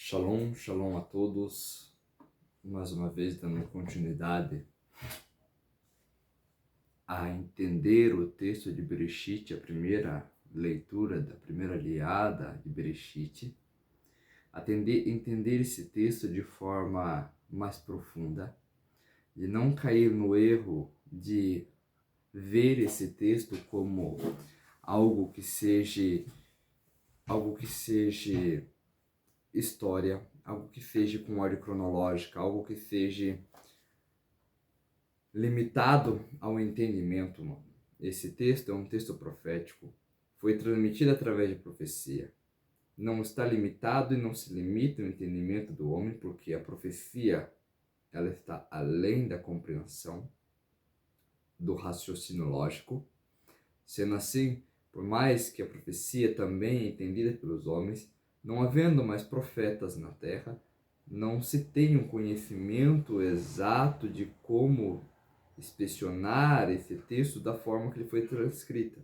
Shalom, shalom a todos. Mais uma vez dando continuidade a entender o texto de Bereshit, a primeira leitura da primeira aliada de Bereshit, entender esse texto de forma mais profunda, de não cair no erro de ver esse texto como algo que seja história, algo que seja com ordem cronológica, algo que seja limitado ao entendimento humano. Esse texto é um texto profético, foi transmitido através de profecia. Não está limitado e não se limita ao entendimento do homem, porque a profecia ela está além da compreensão do raciocínio lógico. Sendo assim, por mais que a profecia também é entendida pelos homens, não havendo mais profetas na terra, não se tem um conhecimento exato de como inspecionar esse texto da forma que ele foi transcrita.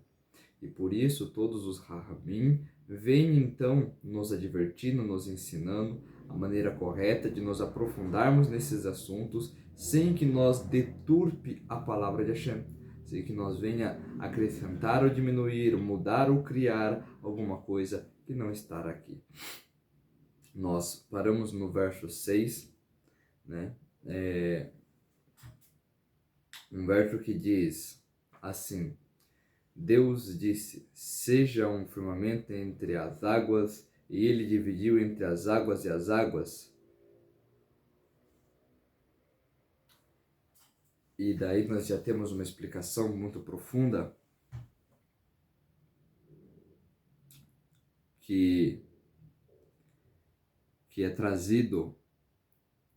E por isso todos os Rahamim vêm então nos advertindo, nos ensinando a maneira correta de nos aprofundarmos nesses assuntos sem que nós deturpe a palavra de Hashem, sem que nós venha acrescentar ou diminuir, mudar ou criar alguma coisa que não está aqui. Nós paramos no verso 6, né? Um verso que diz assim: Deus disse, seja um firmamento entre as águas, e ele dividiu entre as águas e as águas. E daí nós já temos uma explicação muito profunda que é trazido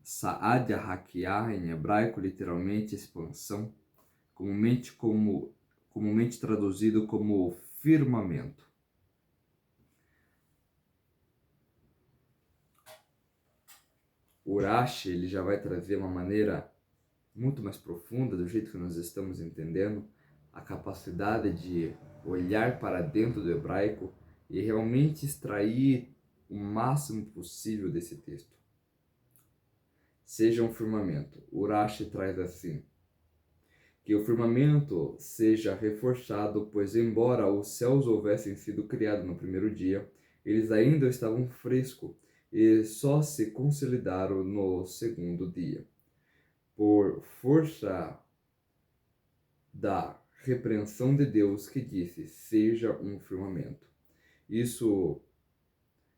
Sa'ad Hakiah, em hebraico, literalmente expansão, comumente traduzido como firmamento. O Rashi, ele já vai trazer uma maneira muito mais profunda, do jeito que nós estamos entendendo, a capacidade de olhar para dentro do hebraico e realmente extrair o máximo possível desse texto. Seja um firmamento. O Rashi traz assim: que o firmamento seja reforçado, pois embora os céus houvessem sido criados no primeiro dia, eles ainda estavam frescos e só se consolidaram no segundo dia. Por força da repreensão de Deus que disse, seja um firmamento. Isso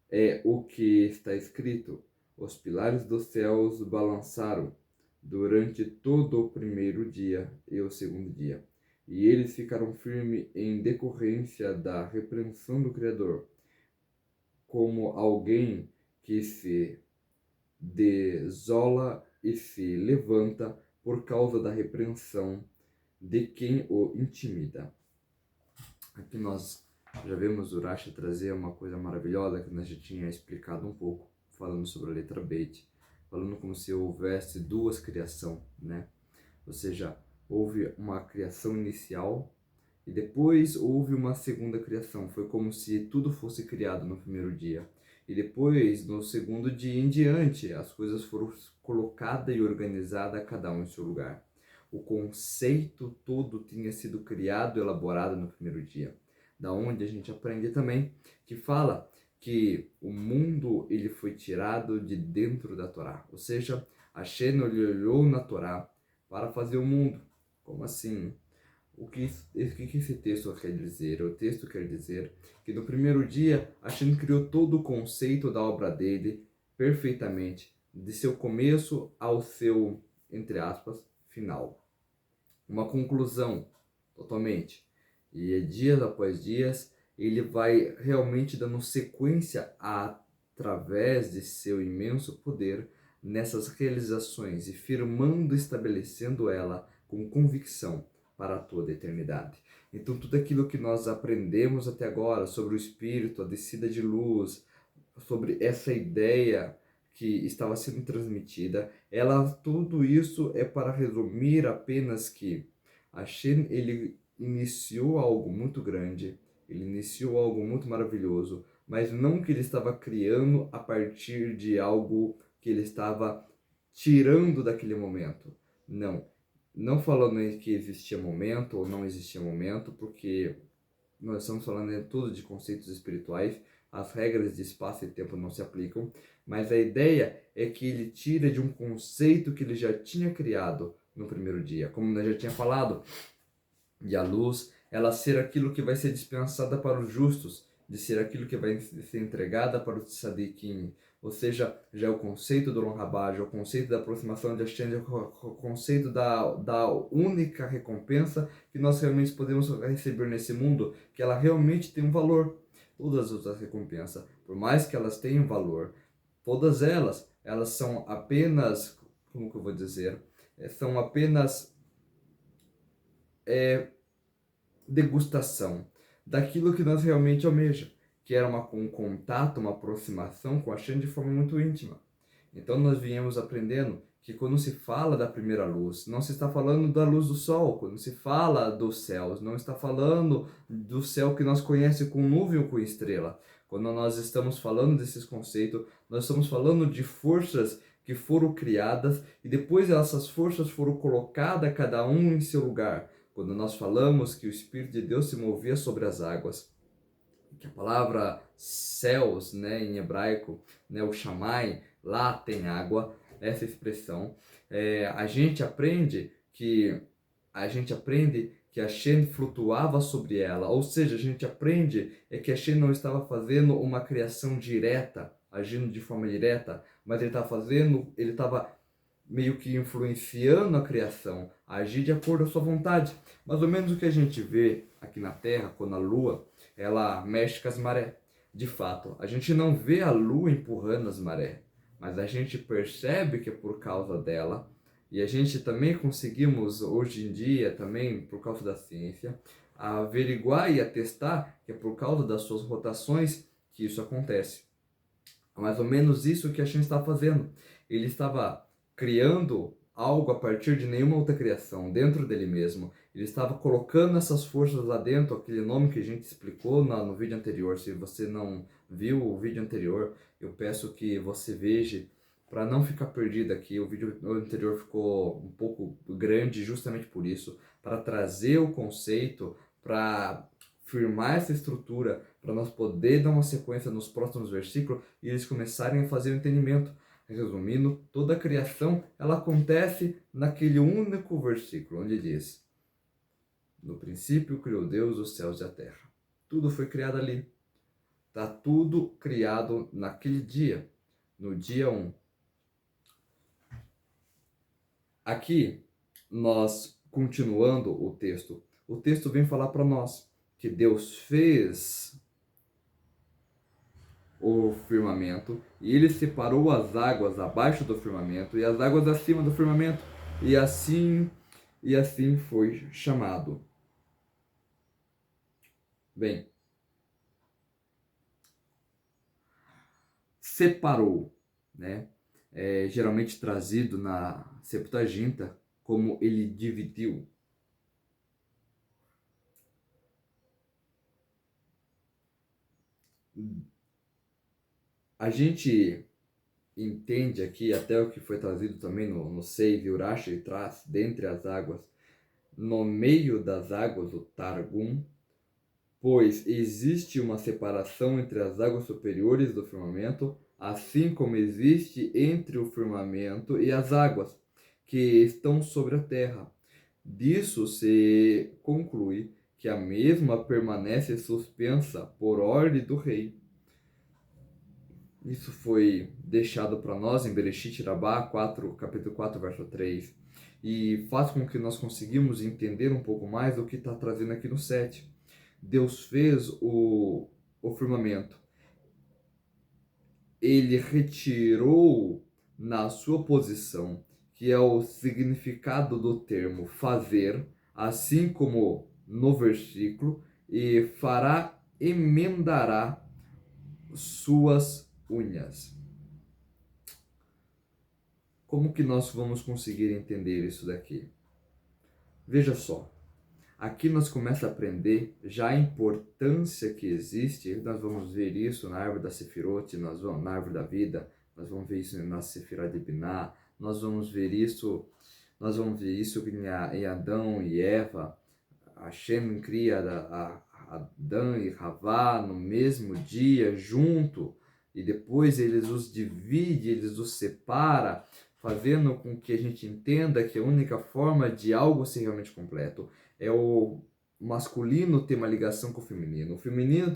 é o que está escrito. Os pilares dos céus balançaram durante todo o primeiro dia e o segundo dia, e eles ficaram firmes em decorrência da repreensão do Criador, como alguém que se desola e se levanta por causa da repreensão de quem o intimida. Aqui nós já vemos o Rashi trazer uma coisa maravilhosa que nós já tinha explicado um pouco, falando sobre a letra Beit, falando como se houvesse duas criações, né? Ou seja, houve uma criação inicial e depois houve uma segunda criação. Foi como se tudo fosse criado no primeiro dia. E depois, no segundo dia em diante, as coisas foram colocadas e organizadas, cada um em seu lugar. O conceito todo tinha sido criado, elaborado no primeiro dia. Da onde a gente aprende também que fala que o mundo ele foi tirado de dentro da Torá. Ou seja, Hashem olhou na Torá para fazer o mundo. Como assim? O que esse texto quer dizer? O texto quer dizer que no primeiro dia Hashem criou todo o conceito da obra dele perfeitamente, de seu começo ao seu, entre aspas, final. Uma conclusão, totalmente. E dias após dias, ele vai realmente dando sequência através de seu imenso poder nessas realizações e firmando, estabelecendo ela com convicção para toda a eternidade. Então tudo aquilo que nós aprendemos até agora sobre o Espírito, a descida de luz, sobre essa ideia que estava sendo transmitida, tudo isso é para resumir apenas que Hashem, ele iniciou algo muito grande, ele iniciou algo muito maravilhoso, mas não que ele estava criando a partir de algo que ele estava tirando daquele momento. Não. Não falando em que existia momento ou não existia momento, porque nós estamos falando em tudo de conceitos espirituais, as regras de espaço e tempo não se aplicam, mas a ideia é que ele tira de um conceito que ele já tinha criado no primeiro dia. Como nós já tinha falado, de a luz, ela ser aquilo que vai ser dispensada para os justos, de ser aquilo que vai ser entregada para os tzadikim. Ou seja, já é o conceito do Olam Rabá, já é o conceito da aproximação de Hashem, já é o conceito da única recompensa que nós realmente podemos receber nesse mundo, que ela realmente tem um valor. Todas as outras recompensas, por mais que elas tenham valor, todas elas são apenas, como que eu vou dizer, são apenas degustação daquilo que nós realmente almejamos, que era um contato, uma aproximação com a Hashem de forma muito íntima. Então nós viemos aprendendo que quando se fala da primeira luz, não se está falando da luz do sol, quando se fala dos céus, não está falando do céu que nós conhecemos com nuvem ou com estrela. Quando nós estamos falando desses conceitos, nós estamos falando de forças que foram criadas e depois essas forças foram colocadas cada um em seu lugar. Quando nós falamos que o Espírito de Deus se movia sobre as águas, que a palavra céus, né, em hebraico, né, o Shammai, lá tem água, essa expressão, a gente aprende que a Shem flutuava sobre ela, ou seja, a gente aprende que a Shem não estava fazendo uma criação direta, agindo de forma direta, mas ele estava meio que influenciando a criação, a agir de acordo com a sua vontade. Mais ou menos o que a gente vê aqui na Terra, quando a Lua, ela mexe com as marés. De fato, a gente não vê a Lua empurrando as marés, mas a gente percebe que é por causa dela, e a gente também conseguimos, hoje em dia, também por causa da ciência, averiguar e atestar que é por causa das suas rotações que isso acontece. É mais ou menos isso que a gente está fazendo. Ele estava criando algo a partir de nenhuma outra criação, dentro dele mesmo. Ele estava colocando essas forças lá dentro, aquele nome que a gente explicou no vídeo anterior. Se você não viu o vídeo anterior, eu peço que você veja, para não ficar perdido aqui. O vídeo anterior ficou um pouco grande justamente por isso, para trazer o conceito, para firmar essa estrutura, para nós poder dar uma sequência nos próximos versículos e eles começarem a fazer o entendimento. Resumindo, toda a criação ela acontece naquele único versículo, onde diz: no princípio criou Deus os céus e a terra. Tudo foi criado ali. Está tudo criado naquele dia, no dia 1. Aqui, nós, continuando o texto vem falar para nós que Deus fez o firmamento, e ele separou as águas abaixo do firmamento e as águas acima do firmamento, e assim foi chamado. Bem, separou, né? Geralmente trazido na Septuaginta como ele dividiu. A gente entende aqui, até o que foi trazido também no Seiv, Urashi traz, dentre as águas, no meio das águas, o Targum, pois existe uma separação entre as águas superiores do firmamento, assim como existe entre o firmamento e as águas que estão sobre a terra. Disso se conclui que a mesma permanece suspensa por ordem do rei. Isso foi deixado para nós em Bereshit Rabá 4, capítulo 4, verso 3. E faz com que nós conseguimos entender um pouco mais o que está trazendo aqui no 7. Deus fez o firmamento. Ele retirou na sua posição, que é o significado do termo fazer, assim como no versículo, e fará, emendará suas unhas. Como que nós vamos conseguir entender isso daqui? Veja só, Aqui nós começamos a aprender já a importância que existe. Nós vamos ver isso na árvore da Sefirot, na árvore da vida, nós vamos ver isso na Sefirá de Biná, nós vamos ver isso em Adão e Eva. Hashem cria Adão e Havá no mesmo dia, junto, e depois eles os divide, eles os separa, fazendo com que a gente entenda que a única forma de algo ser realmente completo é o masculino ter uma ligação com o feminino ter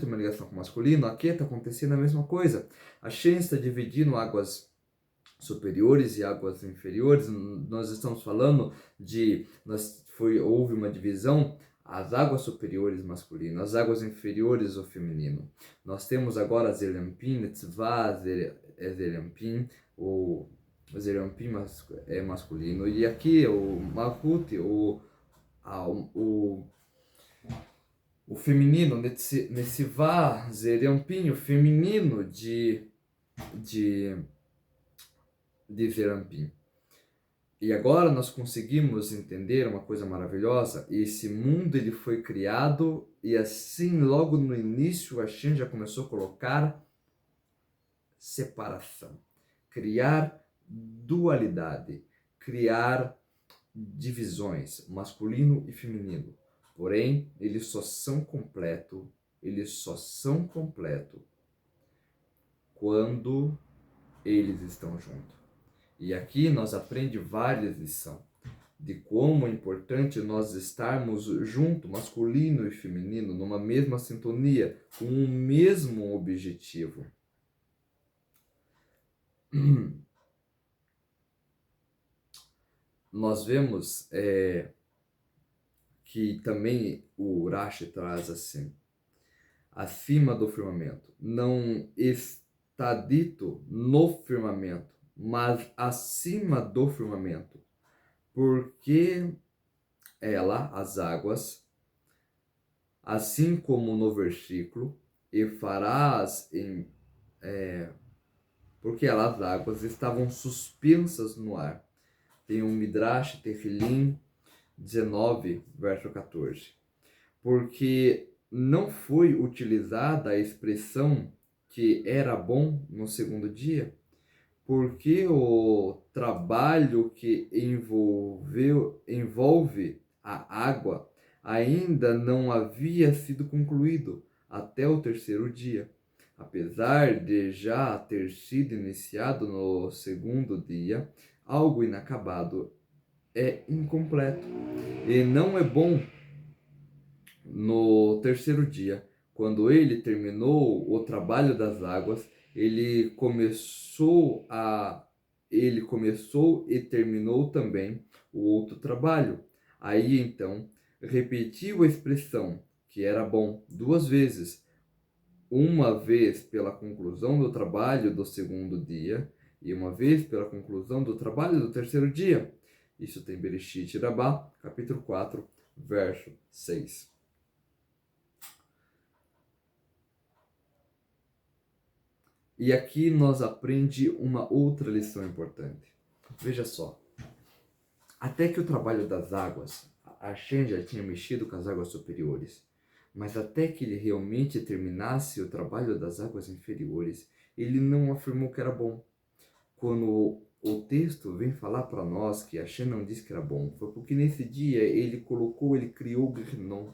uma ligação com o masculino. Aqui está acontecendo a mesma coisa. Hashem está dividindo águas superiores e águas inferiores. Nós estamos falando houve uma divisão, as águas superiores masculino, as águas inferiores o feminino. Nós temos agora Zerampim, Netzvah, Zerampim, o Zerampim é masculino, e aqui o Malhut, o feminino, Netzvah, Zerampim, o feminino de Zerampim. E agora nós conseguimos entender uma coisa maravilhosa. Esse mundo ele foi criado e assim logo no início a gente já começou a colocar separação, criar dualidade, criar divisões, masculino e feminino. Porém, eles só são completo quando eles estão juntos. E aqui nós aprendemos várias lições de como é importante nós estarmos juntos, masculino e feminino, numa mesma sintonia, com o mesmo objetivo. Nós vemos que também o Rashi traz assim, acima do firmamento. Não está dito no firmamento, mas acima do firmamento, porque as águas, assim como no versículo, e farás porque as águas estavam suspensas no ar. Tem um Midrash, Tefilim 19, verso 14. Porque não foi utilizada a expressão que era bom no segundo dia, porque o trabalho que envolve a água ainda não havia sido concluído até o terceiro dia. Apesar de já ter sido iniciado no segundo dia, algo inacabado é incompleto. E não é bom no terceiro dia, quando ele terminou o trabalho das águas, ele começou e terminou também o outro trabalho. Aí então repetiu a expressão que era bom duas vezes, uma vez pela conclusão do trabalho do segundo dia e uma vez pela conclusão do trabalho do terceiro dia. Isso tem Bereshit Rabbah, capítulo 4, verso 6. E aqui nós aprendemos uma outra lição importante. Veja só, até que o trabalho das águas, Hashem já tinha mexido com as águas superiores, mas até que ele realmente terminasse o trabalho das águas inferiores, ele não afirmou que era bom. Quando o texto vem falar para nós que Hashem não disse que era bom, foi porque nesse dia ele criou o Gehinnom.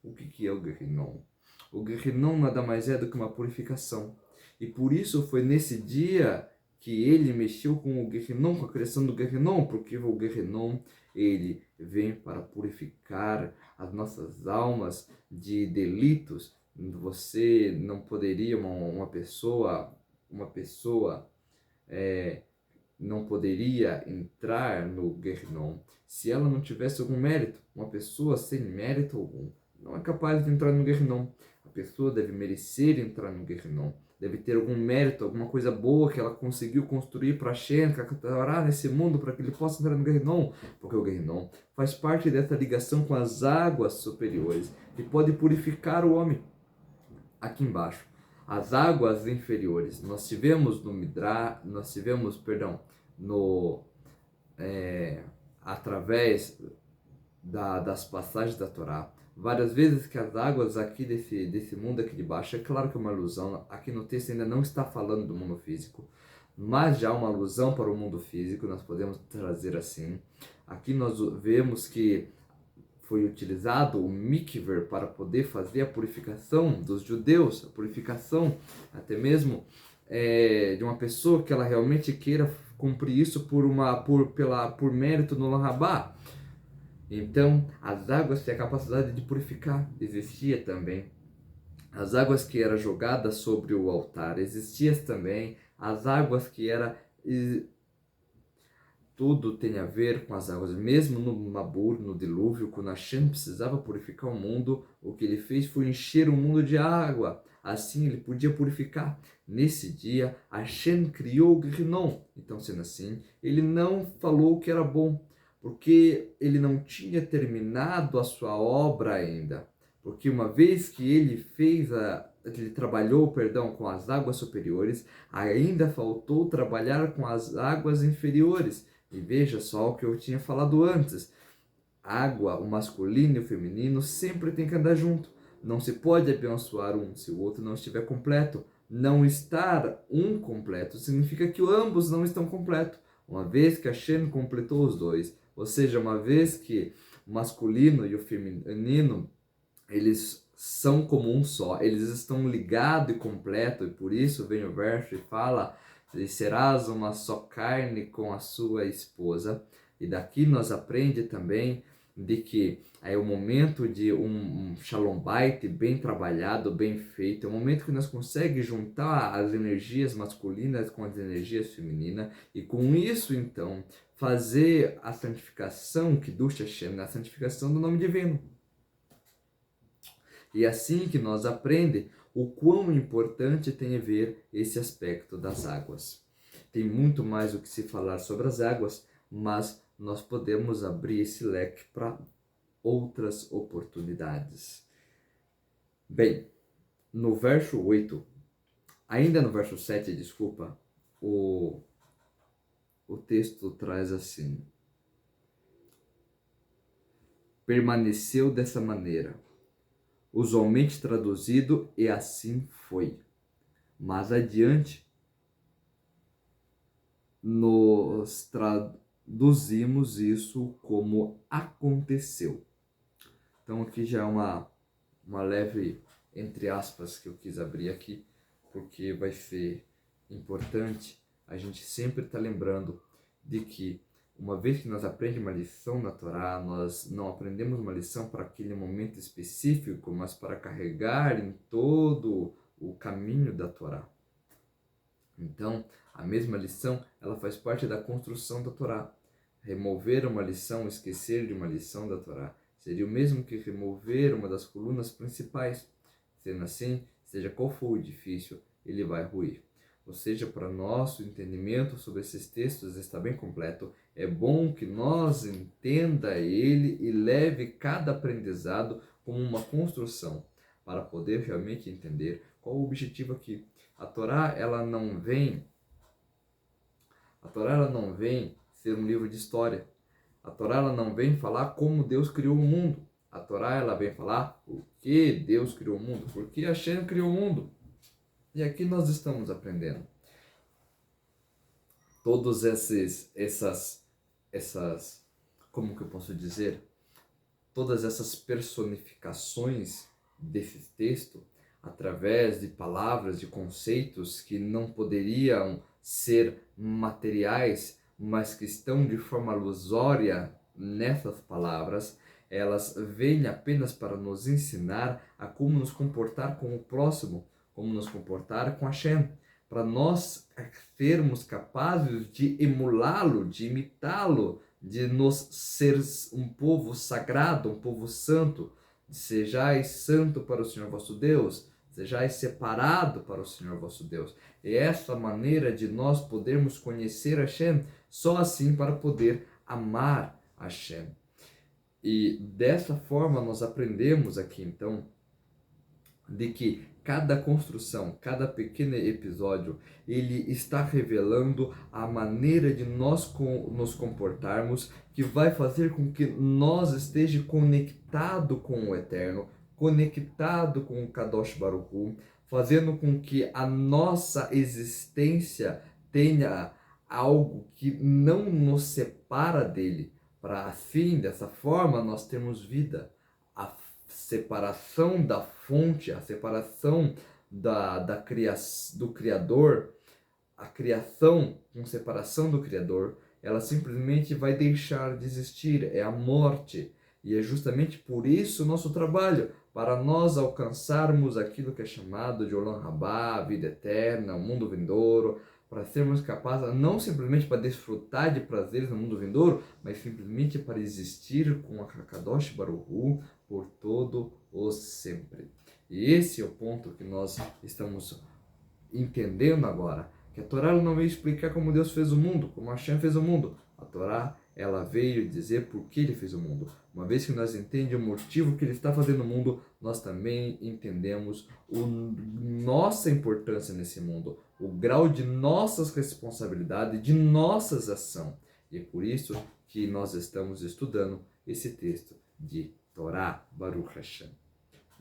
O que é o Gehinnom? O Gehinnom nada mais é do que uma purificação. E por isso foi nesse dia que ele mexeu com o Gehinnom, com a criação do Gehinnom, porque o Gehinnom, ele vem para purificar as nossas almas de delitos. Você não poderia, uma pessoa não poderia entrar no Gehinnom se ela não tivesse algum mérito. Uma pessoa sem mérito algum não é capaz de entrar no Gehinnom. A pessoa deve merecer entrar no Gehinnom, deve ter algum mérito, alguma coisa boa que ela conseguiu construir para Hashem, nesse mundo, para que ele possa entrar no Gehinnom, porque o Gehinnom faz parte dessa ligação com as águas superiores, que pode purificar o homem. Aqui embaixo, as águas inferiores, nós tivemos através das passagens da Torá. Várias vezes que as águas aqui desse mundo aqui de baixo, é claro que é uma alusão, aqui no texto ainda não está falando do mundo físico, mas já uma alusão para o mundo físico, nós podemos trazer assim. Aqui nós vemos que foi utilizado o mikver para poder fazer a purificação dos judeus, a purificação até mesmo de uma pessoa que ela realmente queira cumprir isso por mérito no Rabá. Então, as águas têm a capacidade de purificar, existia também. As águas que eram jogadas sobre o altar, existiam também. As águas que era tudo tem a ver com as águas. Mesmo no Mabur, no dilúvio, quando Hashem precisava purificar o mundo, o que ele fez foi encher o mundo de água. Assim ele podia purificar. Nesse dia, Hashem criou o Gihnom. Então, sendo assim, ele não falou que era bom, porque ele não tinha terminado a sua obra ainda. Porque uma vez que ele trabalhou, com as águas superiores, ainda faltou trabalhar com as águas inferiores. E veja só o que eu tinha falado antes. Água, o masculino e o feminino sempre tem que andar junto. Não se pode abençoar um se o outro não estiver completo. Não estar um completo significa que ambos não estão completos. Uma vez que Hashem completou os dois, ou seja, uma vez que o masculino e o feminino, eles são como um só, eles estão ligados e completos, e por isso vem o verso e fala: e serás uma só carne com a sua esposa. E daqui nós aprendemos também de que é o momento de um Shalom Bait bem trabalhado, bem feito, é o momento que nós conseguimos juntar as energias masculinas com as energias femininas, e com isso então fazer a santificação que Kiddush Hashem, a santificação do nome divino. E é assim que nós aprendemos o quão importante tem a ver esse aspecto das águas. Tem muito mais o que se falar sobre as águas, mas nós podemos abrir esse leque para outras oportunidades. Bem, no verso 8, ainda no verso 7, desculpa, o texto traz assim: permaneceu dessa maneira. Usualmente traduzido, e assim foi. Mas adiante, nós traduzimos isso como aconteceu. Então aqui já é uma leve, entre aspas, que eu quis abrir aqui, porque vai ser importante a gente sempre estar lembrando de que uma vez que nós aprendemos uma lição na Torá, nós não aprendemos uma lição para aquele momento específico, mas para carregar em todo o caminho da Torá. Então, a mesma lição, ela faz parte da construção da Torá. Remover uma lição, esquecer de uma lição da Torá, seria o mesmo que remover uma das colunas principais. Sendo assim, seja qual for o edifício, ele vai ruir. Ou seja, para nosso entendimento sobre esses textos está bem completo. É bom que nós entenda ele e leve cada aprendizado como uma construção, para poder realmente entender qual o objetivo aqui. A Torá, ela não vem ser um livro de história. A Torá, ela não vem falar como Deus criou o mundo. A Torá, ela vem falar por que Deus criou o mundo, por que Hashem criou o mundo. E aqui nós estamos aprendendo. Todos essas, como que eu posso dizer? Todas essas personificações desse texto, através de palavras, de conceitos que não poderiam ser materiais, mas que estão de forma ilusória nessas palavras, elas vêm apenas para nos ensinar a como nos comportar com o próximo, como nos comportar com Hashem, para nós sermos capazes de emulá-lo, de imitá-lo, de nos ser um povo sagrado, um povo santo. Sejais santo para o Senhor vosso Deus, sejais separado para o Senhor vosso Deus. E essa maneira de nós podermos conhecer Hashem, só assim para poder amar Hashem. E dessa forma nós aprendemos aqui então de que cada construção, cada pequeno episódio, ele está revelando a maneira de nós nos comportarmos, que vai fazer com que nós esteja conectado com o Eterno, conectado com o Kadosh Baruch Hu, fazendo com que a nossa existência tenha algo que não nos separa dele, para assim, dessa forma, nós termos vida. A separação da fonte, a separação do Criador, a criação com separação do Criador, ela simplesmente vai deixar de existir, é a morte. E é justamente por isso o nosso trabalho, para nós alcançarmos aquilo que é chamado de Olam Rabá, a vida eterna, o mundo vindouro, para sermos capazes, não simplesmente para desfrutar de prazeres no mundo vindouro, mas simplesmente para existir com a Kadosh Baruch Hu por todo o sempre. E esse é o ponto que nós estamos entendendo agora, que a Torá não veio explicar como Deus fez o mundo, como Hashem fez o mundo. A Torá, ela veio dizer por que ele fez o mundo. Uma vez que nós entendemos o motivo que ele está fazendo o mundo, nós também entendemos nossa importância nesse mundo, o grau de nossas responsabilidades, de nossas ações. E é por isso que nós estamos estudando esse texto de Torá Baruch Hashem.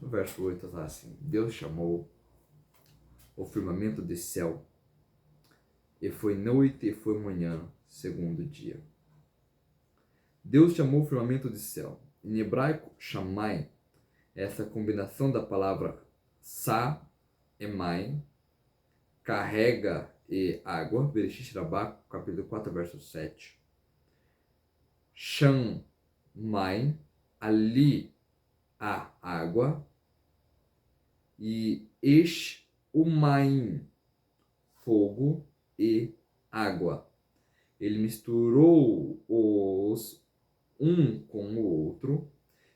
No verso 8 está assim: Deus chamou o firmamento de céu, e foi noite e foi manhã, segundo dia. Deus chamou o firmamento de céu. Em hebraico, shamai, essa combinação da palavra sa e mai, carrega e água, Bereshit Rabá, capítulo 4, verso 7. Shamai, ali a água, e umaim, fogo e água. Ele misturou os um com o outro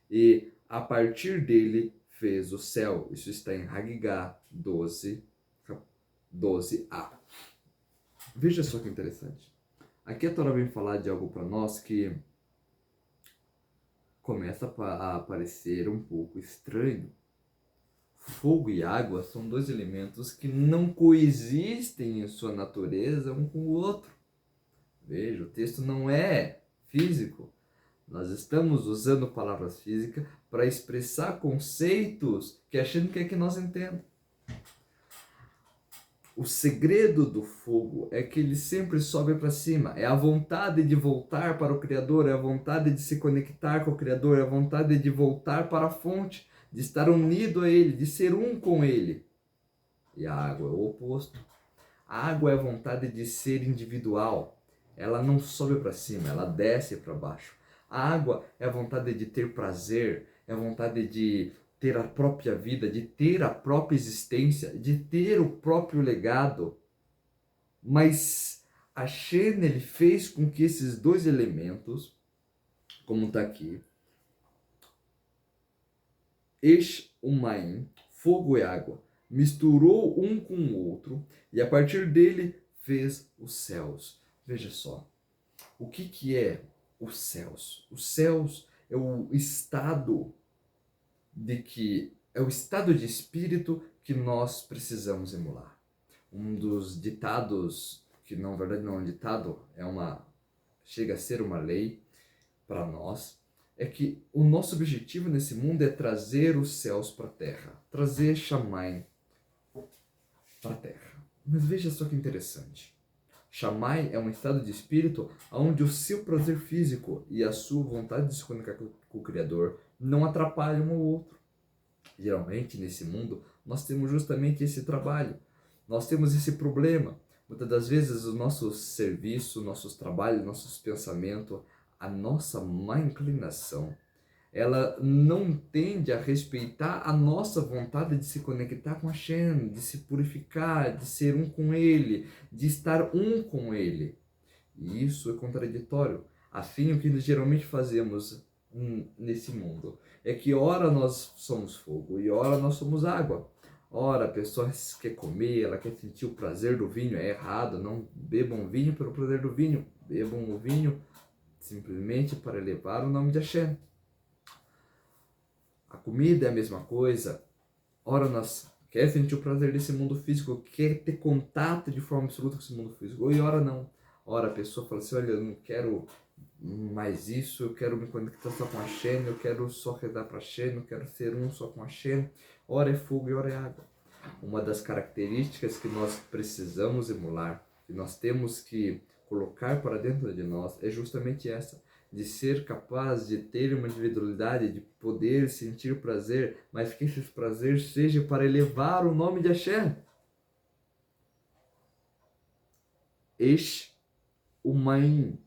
e a partir dele fez o céu. Isso está em Hagigá 12a. Veja só que interessante. Aqui a Torá vem falar de algo para nós que começa a parecer um pouco estranho. Fogo e água são dois elementos que não coexistem em sua natureza um com o outro. Veja, o texto não é físico. Nós estamos usando palavras físicas para expressar conceitos que a gente quer que nós entendamos. O segredo do fogo é que ele sempre sobe para cima. É a vontade de voltar para o Criador, é a vontade de se conectar com o Criador, é a vontade de voltar para a fonte, de estar unido a Ele, de ser um com Ele. E a água é o oposto. A água é a vontade de ser individual. Ela não sobe para cima, ela desce para baixo. A água é a vontade de ter prazer, é a vontade de ter a própria vida, de ter a própria existência, de ter o próprio legado. Mas a Shen, ele fez com que esses dois elementos, como está aqui, Umaim, fogo e água, misturou um com o outro e a partir dele fez os céus. Veja só, o que é os céus? Os céus é o estado é o estado de espírito que nós precisamos emular. Um dos ditados, que na verdade não é um ditado, chega a ser uma lei para nós, é que o nosso objetivo nesse mundo é trazer os céus para a terra, trazer Shammai para a terra. Mas veja só que interessante. Shammai é um estado de espírito onde o seu prazer físico e a sua vontade de se conectar com o Criador não atrapalham um ao outro. Geralmente, nesse mundo, nós temos justamente esse trabalho. Nós temos esse problema. Muitas das vezes, o nosso serviço, nossos trabalhos, nossos pensamentos, a nossa má inclinação, ela não tende a respeitar a nossa vontade de se conectar com Hashem, de se purificar, de ser um com Ele, de estar um com Ele. E isso é contraditório. Assim, o que geralmente fazemos nesse mundo é que ora nós somos fogo e ora nós somos água. Ora, a pessoa quer comer, ela quer sentir o prazer do vinho, é errado, não bebam vinho pelo prazer do vinho, bebam o vinho simplesmente para elevar o nome de Hashem. A comida é a mesma coisa. Ora nós quer sentir o prazer desse mundo físico, quer ter contato de forma absoluta com esse mundo físico. E ora não. Ora a pessoa fala assim, olha, eu não quero mais isso, eu quero me conectar só com a Hashem, eu quero só rezar para a Hashem, eu quero ser um só com a Hashem. Ora é fogo e ora é água. Uma das características que nós precisamos emular, que nós temos que colocar para dentro de nós, é justamente essa, de ser capaz de ter uma individualidade, de poder sentir prazer, mas que esse prazer seja para elevar o nome de Hashem. Esh Umaim,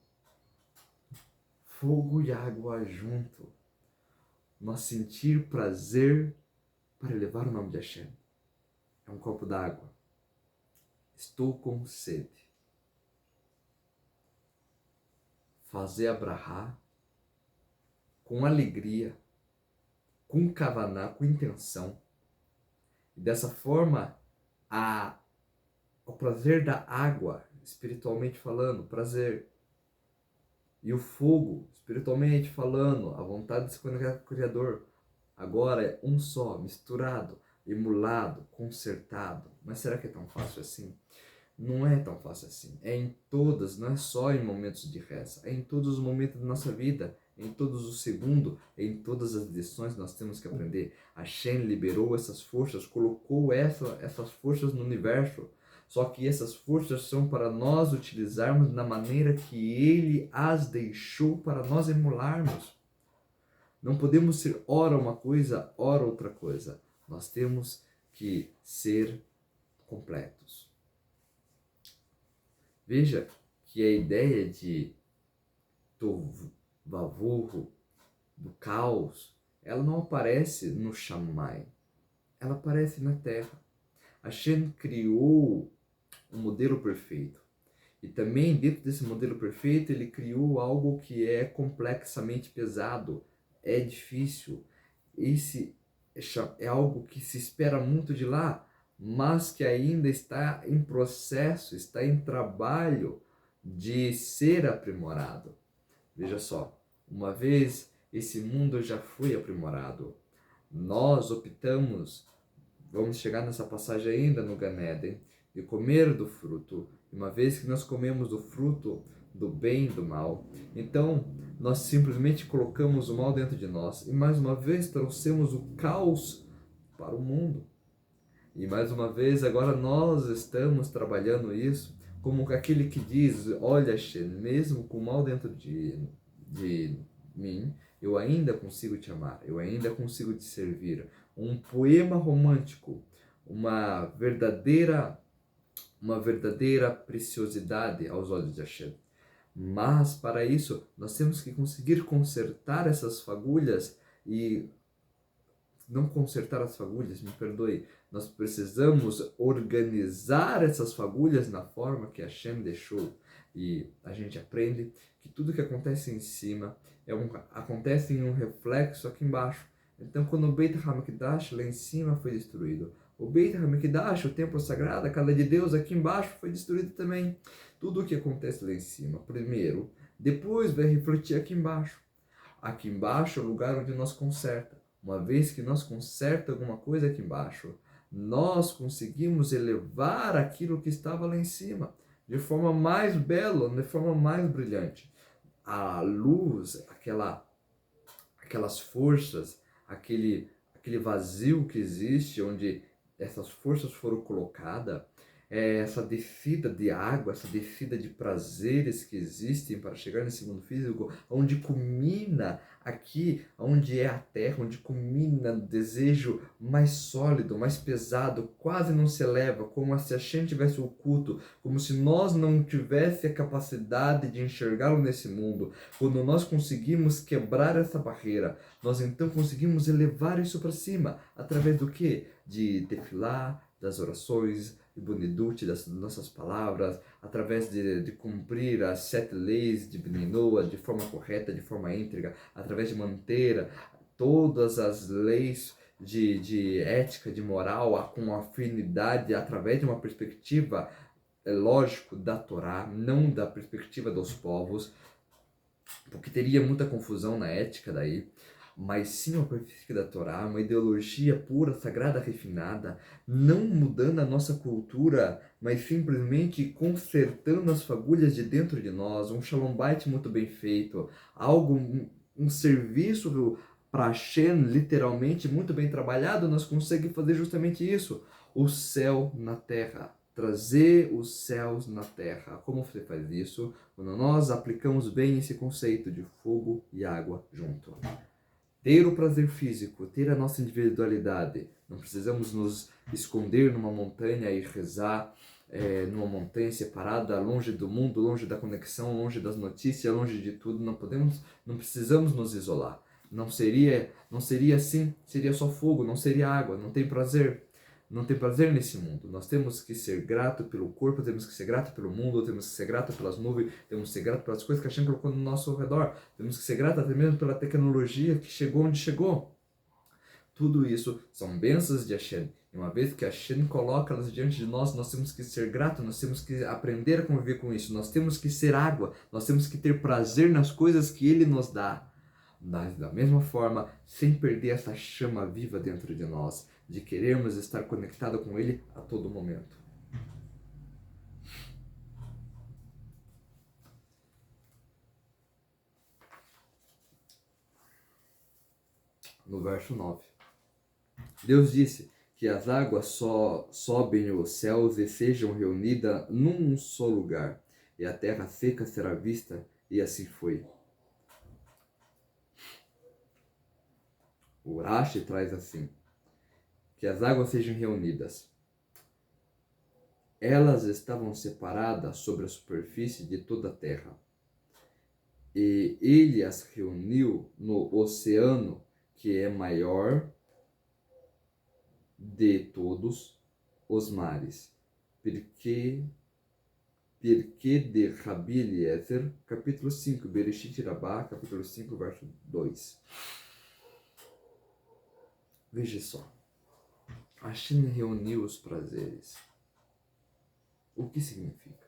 fogo e água junto. Nós sentir prazer para elevar o nome de Hashem. É um copo d'água. Estou com sede. Fazer abrahá com alegria, com kavaná, com intenção. E dessa forma, o prazer da água, espiritualmente falando, prazer. E o fogo, espiritualmente falando, a vontade de se conectar com o Criador. Agora é um só, misturado, emulado, consertado. Mas será que é tão fácil assim? Não é tão fácil assim. É em todas, não é só em momentos de reza. É em todos os momentos da nossa vida. Em todos os segundos, em todas as lições nós temos que aprender. A Hashem liberou essas forças, colocou essas forças no universo. Só que essas forças são para nós utilizarmos da maneira que Ele as deixou para nós emularmos. Não podemos ser ora uma coisa, ora outra coisa. Nós temos que ser completos. Veja que a ideia de Vavurro, do caos, ela não aparece no Shammai, ela aparece na Terra. Hashem criou um modelo perfeito. E também dentro desse modelo perfeito, ele criou algo que é complexamente pesado, é difícil. Esse é algo que se espera muito de lá, mas que ainda está em processo, está em trabalho de ser aprimorado. Veja só, uma vez esse mundo já foi aprimorado, nós optamos, vamos chegar nessa passagem ainda no Gan Eden, de comer do fruto. Uma vez que nós comemos do fruto do bem e do mal, então nós simplesmente colocamos o mal dentro de nós e mais uma vez trouxemos o caos para o mundo. E mais uma vez agora nós estamos trabalhando isso como aquele que diz, olha, mesmo com o mal dentro de mim, eu ainda consigo te amar, eu ainda consigo te servir. Um poema romântico, uma verdadeira preciosidade aos olhos de Hashem. Mas para isso nós temos que conseguir consertar essas fagulhas e não consertar as fagulhas, me perdoe. Nós precisamos organizar essas fagulhas na forma que Hashem deixou. E a gente aprende que tudo que acontece em cima acontece em um reflexo aqui embaixo. Então, quando o Beit HaMikdash lá em cima foi destruído, o Beit HaMikdash, o templo sagrado, a casa de Deus aqui embaixo foi destruído também. Tudo o que acontece lá em cima, primeiro, depois vai refletir aqui embaixo. Aqui embaixo é o lugar onde nós conserta. Uma vez que nós conserta alguma coisa aqui embaixo, nós conseguimos elevar aquilo que estava lá em cima de forma mais bela, de forma mais brilhante. A luz, aquelas forças, aquele vazio que existe, onde essas forças foram colocadas, essa descida de água, essa descida de prazeres que existem para chegar nesse mundo físico, onde culmina aqui, onde é a terra, onde culmina o desejo mais sólido, mais pesado, quase não se eleva, como se a gente tivesse oculto, como se nós não tivesse a capacidade de enxergá-lo nesse mundo. Quando nós conseguimos quebrar essa barreira, nós então conseguimos elevar isso para cima, através do quê? De tefilá, das orações, de bonedute, das nossas palavras, através de cumprir as 7 leis de Bnei Noah de forma correta, de forma íntegra, através de manter todas as leis de ética, de moral, com afinidade, através de uma perspectiva, lógico, da Torá, não da perspectiva dos povos, porque teria muita confusão na ética daí. mas sim uma perfeita da Torá, uma ideologia pura, sagrada, refinada, não mudando a nossa cultura, mas simplesmente consertando as fagulhas de dentro de nós, um Shalom Bait muito bem feito, algo, um serviço para Hashem, literalmente, muito bem trabalhado, nós conseguimos fazer justamente isso, o céu na terra. Trazer os céus na terra. Como você faz isso? Quando nós aplicamos bem esse conceito de fogo e água junto. Ter o prazer físico, ter a nossa individualidade. Não precisamos nos esconder numa montanha e rezar numa montanha separada, longe do mundo, longe da conexão, longe das notícias, longe de tudo. Não precisamos nos isolar. Não seria assim, seria só fogo, não seria água, não tem prazer. Não tem prazer nesse mundo. Nós temos que ser grato pelo corpo, temos que ser grato pelo mundo, temos que ser grato pelas nuvens, temos que ser grato pelas coisas que a gente colocou no nosso redor, temos que ser grato até mesmo pela tecnologia que chegou onde chegou. Tudo isso são bênçãos de Hashem. E uma vez que Hashem coloca elas diante de nós, nós temos que ser gratos, nós temos que aprender a conviver com isso, nós temos que ser água, nós temos que ter prazer nas coisas que Ele nos dá. Mas da mesma forma, sem perder essa chama viva dentro de nós, de querermos estar conectado com Ele a todo momento. No verso 9. Deus disse que as águas só sobem os céus e sejam reunidas num só lugar, e a terra seca será vista, e assim foi. O Rashi traz assim, que as águas sejam reunidas. Elas estavam separadas sobre a superfície de toda a terra. E ele as reuniu no oceano, que é maior de todos os mares. Porque de Rabi Eliezer, capítulo 5, Bereshit Rabbah, capítulo 5, verso 2. Veja só. Hashem reuniu os prazeres. O que significa?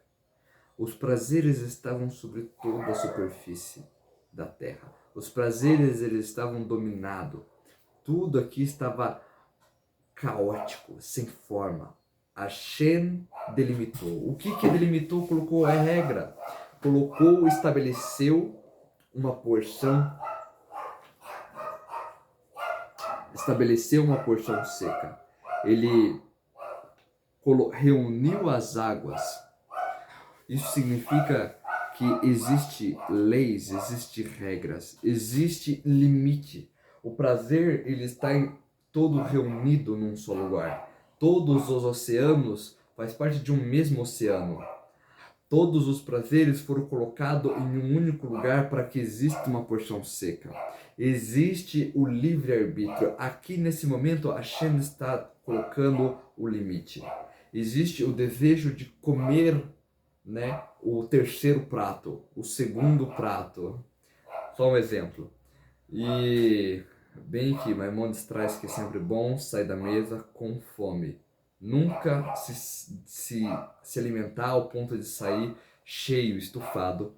Os prazeres estavam sobre toda a superfície da terra. Os prazeres eles estavam dominados. Tudo aqui estava caótico, sem forma. Hashem delimitou. O que delimitou? Colocou a regra. Colocou, estabeleceu uma porção. Estabeleceu uma porção seca. Ele reuniu as águas. Isso significa que existe leis, existe regras, existe limite. O prazer ele está todo reunido num só lugar. Todos os oceanos faz parte de um mesmo oceano. Todos os prazeres foram colocados em um único lugar para que exista uma porção seca. Existe o livre-arbítrio. Aqui nesse momento, Hashem está colocando o limite. Existe o desejo de comer, né, o terceiro prato, o segundo prato. Só um exemplo. E bem que Maimonides traz que é sempre bom sair da mesa com fome. Nunca se alimentar ao ponto de sair cheio, estufado.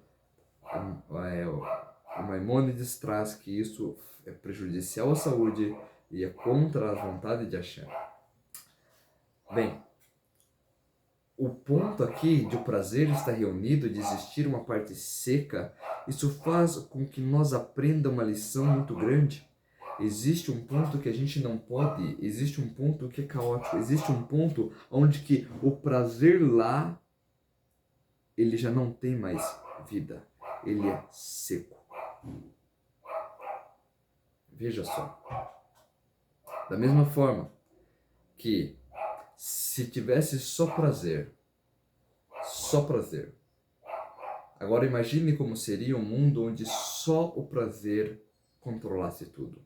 O Maimonides traz que isso é prejudicial à saúde e é contra a vontade de Hashem. Bem, o ponto aqui de o prazer estar reunido, de existir uma parte seca, isso faz com que nós aprendamos uma lição muito grande. Existe um ponto que a gente não pode, existe um ponto que é caótico, existe um ponto onde que o prazer lá, ele já não tem mais vida, ele é seco. Veja só. Da mesma forma que se tivesse só prazer, agora imagine como seria um mundo onde só o prazer controlasse tudo.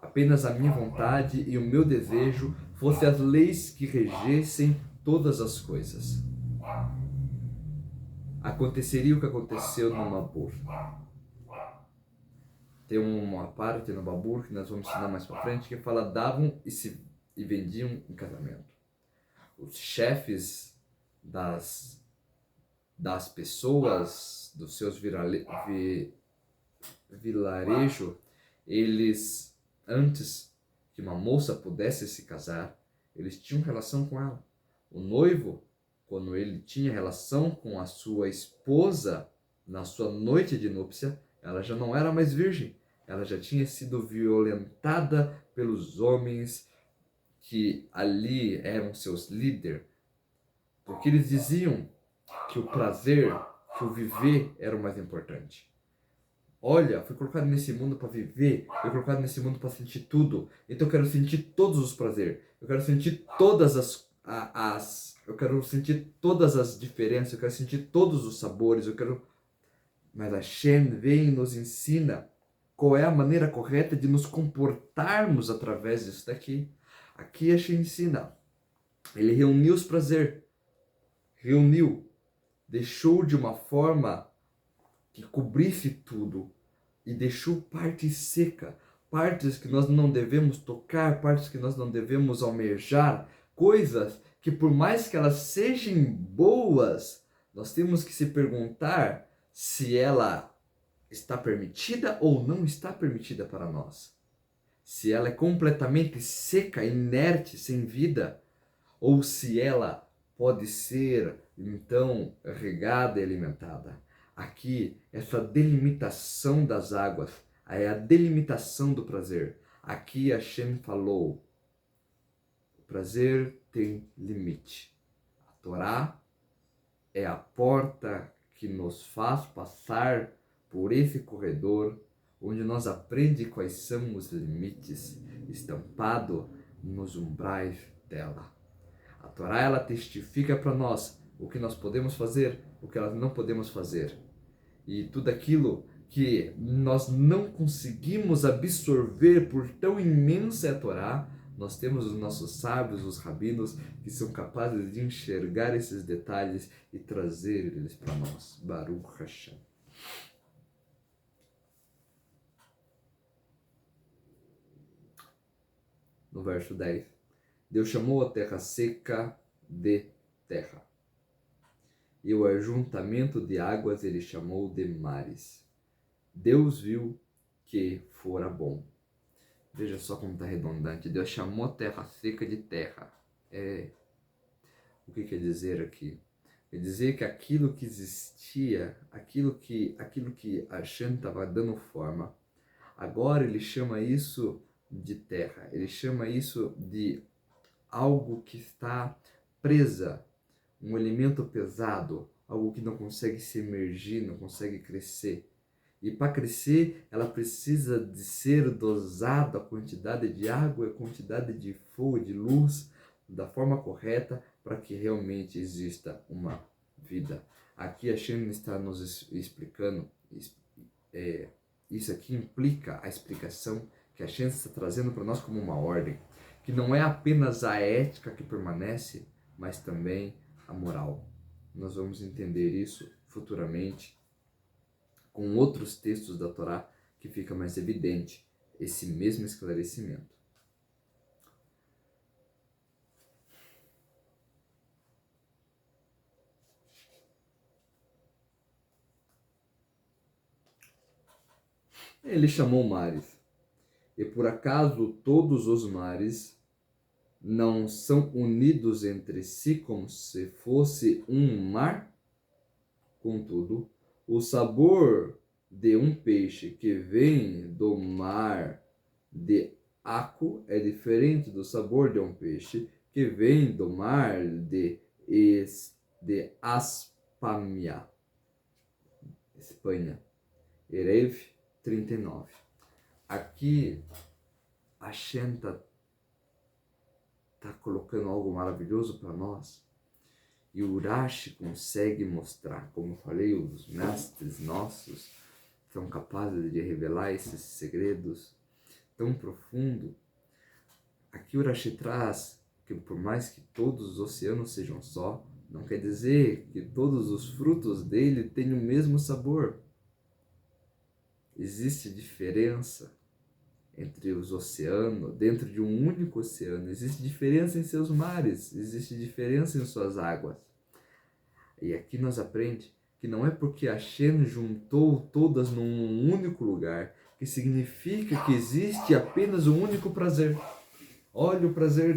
Apenas a minha vontade e o meu desejo fossem as leis que regessem todas as coisas. Aconteceria o que aconteceu no Mabur. Tem uma parte no Mabur que nós vamos ensinar mais para frente que fala davam e vendiam em casamento. Os chefes das pessoas, dos seus vilarejos, Eles, antes que uma moça pudesse se casar, eles tinham relação com ela. O noivo, quando ele tinha relação com a sua esposa na sua noite de núpcia, ela já não era mais virgem. Ela já tinha sido violentada pelos homens que ali eram seus líderes, porque eles diziam que o prazer, que o viver era o mais importante. Olha, fui colocado nesse mundo para viver, fui colocado nesse mundo para sentir tudo. Então eu quero sentir todos os prazeres. Eu quero sentir todas eu quero sentir todas as diferenças, eu quero sentir todos os sabores, mas a Shem vem e nos ensina qual é a maneira correta de nos comportarmos através disso daqui. Aqui a Shem ensina. Ele reuniu os prazeres, deixou de uma forma que cobrisse tudo e deixou parte seca, partes que nós não devemos tocar, partes que nós não devemos almejar, coisas que por mais que elas sejam boas, nós temos que se perguntar se ela está permitida ou não está permitida para nós. Se ela é completamente seca, inerte, sem vida, ou se ela pode ser, então, regada e alimentada. Aqui, essa delimitação das águas é a delimitação do prazer. Aqui Hashem falou, o prazer tem limite. A Torá é a porta que nos faz passar por esse corredor, onde nós aprendemos quais são os limites estampados nos umbrais dela. A Torá, ela testifica para nós o que nós podemos fazer, o que nós não podemos fazer. E tudo aquilo que nós não conseguimos absorver por tão imensa é a Torá, nós temos os nossos sábios, os rabinos, que são capazes de enxergar esses detalhes e trazer eles para nós. Baruch Hashem. No verso 10, Deus chamou a terra seca de terra, e o ajuntamento de águas ele chamou de mares. Deus viu que fora bom. Veja só como está redundante. Deus chamou a terra seca de terra. O que quer dizer aqui? Quer dizer que aquilo que existia, aquilo que Hashem estava dando forma, agora ele chama isso de terra. Ele chama isso de algo que está presa, um elemento pesado, algo que não consegue se emergir, não consegue crescer. E para crescer, ela precisa de ser dosada a quantidade de água, a quantidade de fogo, de luz, da forma correta, para que realmente exista uma vida. Aqui a Shem está nos explicando, isso aqui implica a explicação que a Shem está trazendo para nós como uma ordem, que não é apenas a ética que permanece, mas também a moral. Nós vamos entender isso futuramente com outros textos da Torá que fica mais evidente esse mesmo esclarecimento. Ele chamou mares, e por acaso todos os mares não são unidos entre si como se fosse um mar? Contudo, o sabor de um peixe que vem do mar de Aco é diferente do sabor de um peixe que vem do mar de Aspamia, Espanha. Erev 39. Aqui a Shem está colocando algo maravilhoso para nós. E o Urashi consegue mostrar, como eu falei, os mestres nossos são capazes de revelar esses segredos tão profundos. Aqui o Urashi traz que por mais que todos os oceanos sejam só, não quer dizer que todos os frutos dele tenham o mesmo sabor. Existe diferença entre os oceanos, dentro de um único oceano. Existe diferença em seus mares, existe diferença em suas águas. E aqui nós aprendemos que não é porque Hashem juntou todas num único lugar, que significa que existe apenas um único prazer. Olha, o prazer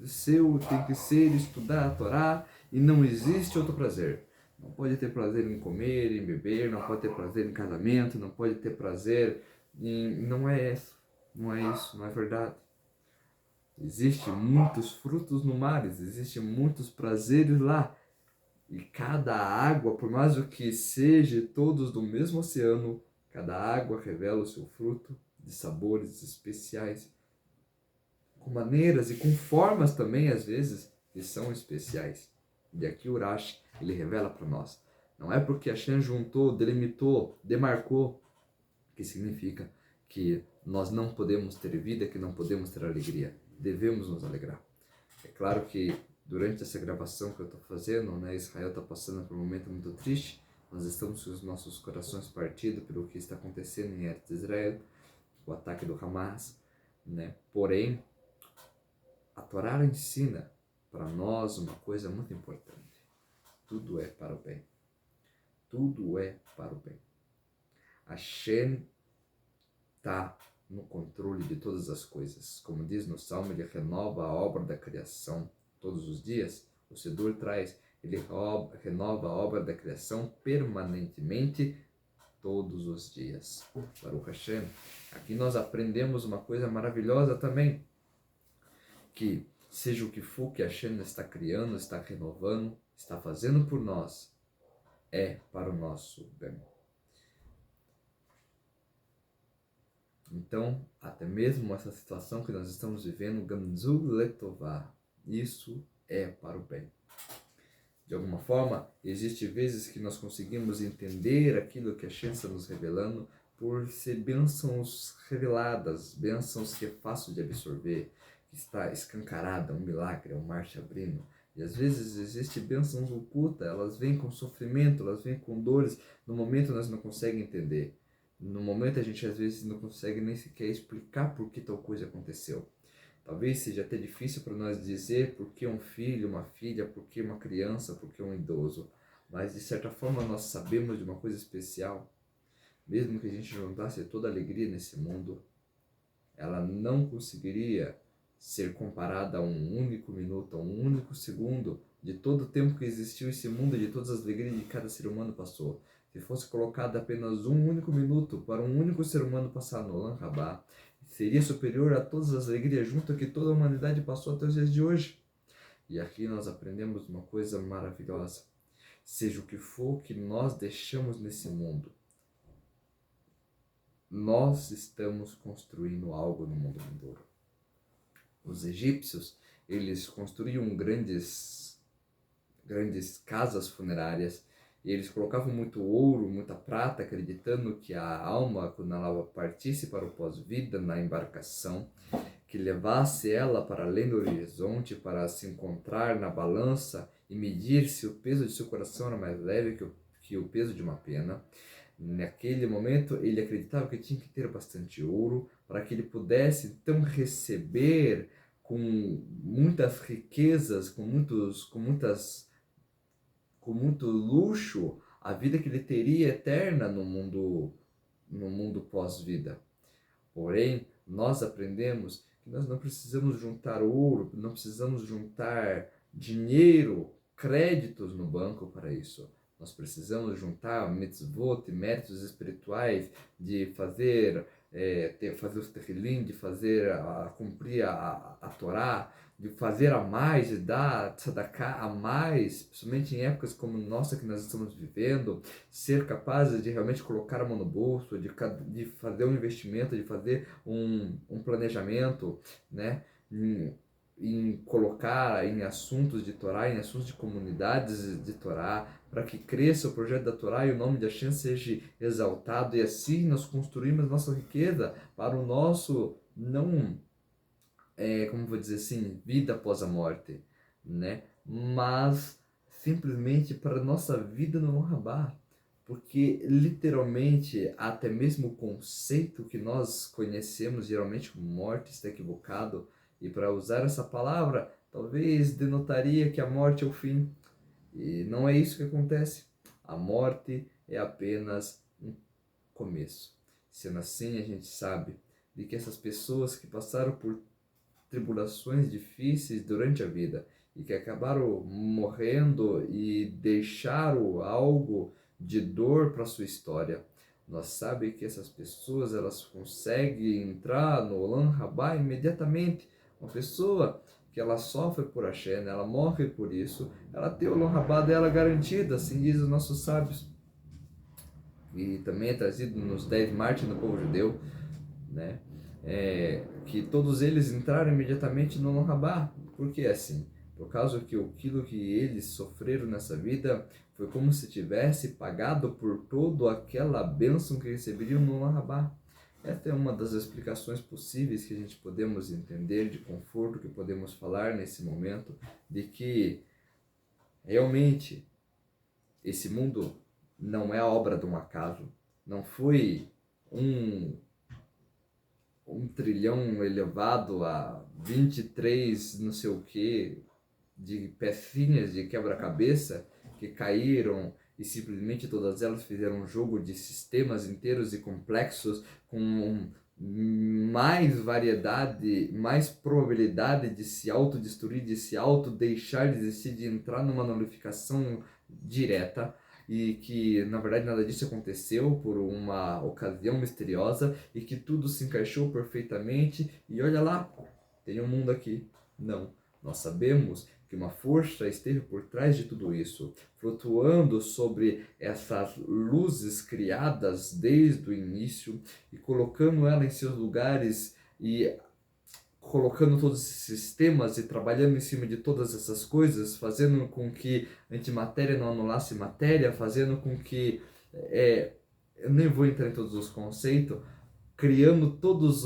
seu tem que ser estudar a Torá e não existe outro prazer. Não pode ter prazer em comer, em beber, não pode ter prazer em casamento, não pode ter prazer em... Não é isso, não é isso, não é verdade. Existem muitos frutos no mar, existem muitos prazeres lá. E cada água, por mais do que seja todos do mesmo oceano, cada água revela o seu fruto de sabores especiais, com maneiras e com formas também, às vezes, que são especiais. E aqui o Urash, ele revela para nós. Não é porque Hashem juntou, delimitou, demarcou, que significa que nós não podemos ter vida, que não podemos ter alegria. Devemos nos alegrar. É claro que durante essa gravação que eu estou fazendo, né, Israel está passando por um momento muito triste. Nós estamos com os nossos corações partidos pelo que está acontecendo em Eretz Israel, o ataque do Hamas, né? Porém, a Torá ensina para nós uma coisa muito importante. Tudo é para o bem. Tudo é para o bem. Hashem está no controle de todas as coisas. Como diz no Salmo, ele renova a obra da criação todos os dias. O Sidur traz, ele renova a obra da criação permanentemente todos os dias. Baruch Hashem. Aqui nós aprendemos uma coisa maravilhosa também, que seja o que for que Hashem está criando, está renovando, está fazendo por nós, é para o nosso bem. Então, até mesmo essa situação que nós estamos vivendo, Gamzu Letová, isso é para o bem. De alguma forma, existem vezes que nós conseguimos entender aquilo que a Hashem está nos revelando por ser bênçãos reveladas, bênçãos que é fácil de absorver, que está escancarada, um milagre, um mar se abrindo. E às vezes existem bênçãos ocultas, elas vêm com sofrimento, elas vêm com dores, no momento nós não conseguimos entender. No momento a gente às vezes não consegue nem sequer explicar por que tal coisa aconteceu. Talvez seja até difícil para nós dizer por que um filho, uma filha, por que uma criança, por que um idoso. Mas de certa forma nós sabemos de uma coisa especial. Mesmo que a gente juntasse toda a alegria nesse mundo, ela não conseguiria ser comparada a um único minuto, a um único segundo de todo o tempo que existiu esse mundo e de todas as alegrias que cada ser humano passou. Se fosse colocado apenas um único minuto para um único ser humano passar no Olam Rabá, seria superior a todas as alegrias juntas que toda a humanidade passou até os dias de hoje. E aqui nós aprendemos uma coisa maravilhosa. Seja o que for que nós deixamos nesse mundo, nós estamos construindo algo no mundo vindouro. Os egípcios, eles construíam grandes casas funerárias, e eles colocavam muito ouro, muita prata, acreditando que a alma, quando ela partisse para o pós-vida na embarcação, que levasse ela para além do horizonte, para se encontrar na balança e medir se o peso de seu coração era mais leve que o peso de uma pena. Naquele momento, ele acreditava que tinha que ter bastante ouro para que ele pudesse, então, receber com muitas riquezas, com muito luxo, a vida que ele teria eterna no mundo pós-vida. Porém, nós aprendemos que nós não precisamos juntar ouro, não precisamos juntar dinheiro, créditos no banco para isso. Nós precisamos juntar mitzvot, méritos espirituais, de fazer os tehilim, de cumprir a Torá, de fazer a mais, de dar tzedakah a mais, principalmente em épocas como nossa que nós estamos vivendo, ser capazes de realmente colocar a mão no bolso, de fazer um investimento, de fazer um planejamento, né? Em colocar em assuntos de Torá, em assuntos de comunidades de Torá, para que cresça o projeto da Torá e o nome de Hashem seja exaltado, e assim nós construímos nossa riqueza para o nosso, não, como vou dizer assim, vida após a morte, né? Mas simplesmente para a nossa vida no Rabá, porque literalmente até mesmo o conceito que nós conhecemos geralmente como morte está equivocado, e para usar essa palavra talvez denotaria que a morte é o fim, e não é isso que acontece. A morte é apenas um começo. Sendo assim, a gente sabe de que essas pessoas que passaram por tribulações difíceis durante a vida e que acabaram morrendo e deixaram algo de dor para sua história, nós sabemos que essas pessoas elas conseguem entrar no Olam Rabá imediatamente. Uma pessoa que ela sofre por Hashem, ela morre por isso, ela tem o Olam Rabá dela garantido, assim diz os nossos sábios. E também é trazido nos 10 mártires do povo judeu, né? Que todos eles entraram imediatamente no Olam Rabá. Por que assim? Por causa que aquilo que eles sofreram nessa vida foi como se tivesse pagado por toda aquela bênção que receberiam no Olam Rabá. Esta é uma das explicações possíveis que a gente podemos entender, de conforto que podemos falar nesse momento, de que realmente esse mundo não é a obra de um acaso, não foi um trilhão elevado a 23 não sei o que de pecinhas de quebra-cabeça que caíram e simplesmente todas elas fizeram um jogo de sistemas inteiros e complexos com mais variedade, mais probabilidade de se autodestruir, de se autodeixar de existir, de entrar numa nullificação direta, e que na verdade nada disso aconteceu por uma ocasião misteriosa e que tudo se encaixou perfeitamente e olha lá, tem um mundo aqui. Não, nós sabemos que uma força esteve por trás de tudo isso, flutuando sobre essas luzes criadas desde o início e colocando ela em seus lugares e colocando todos esses sistemas e trabalhando em cima de todas essas coisas, fazendo com que antimatéria não anulasse matéria, fazendo com que, eu nem vou entrar em todos os conceitos, criando todas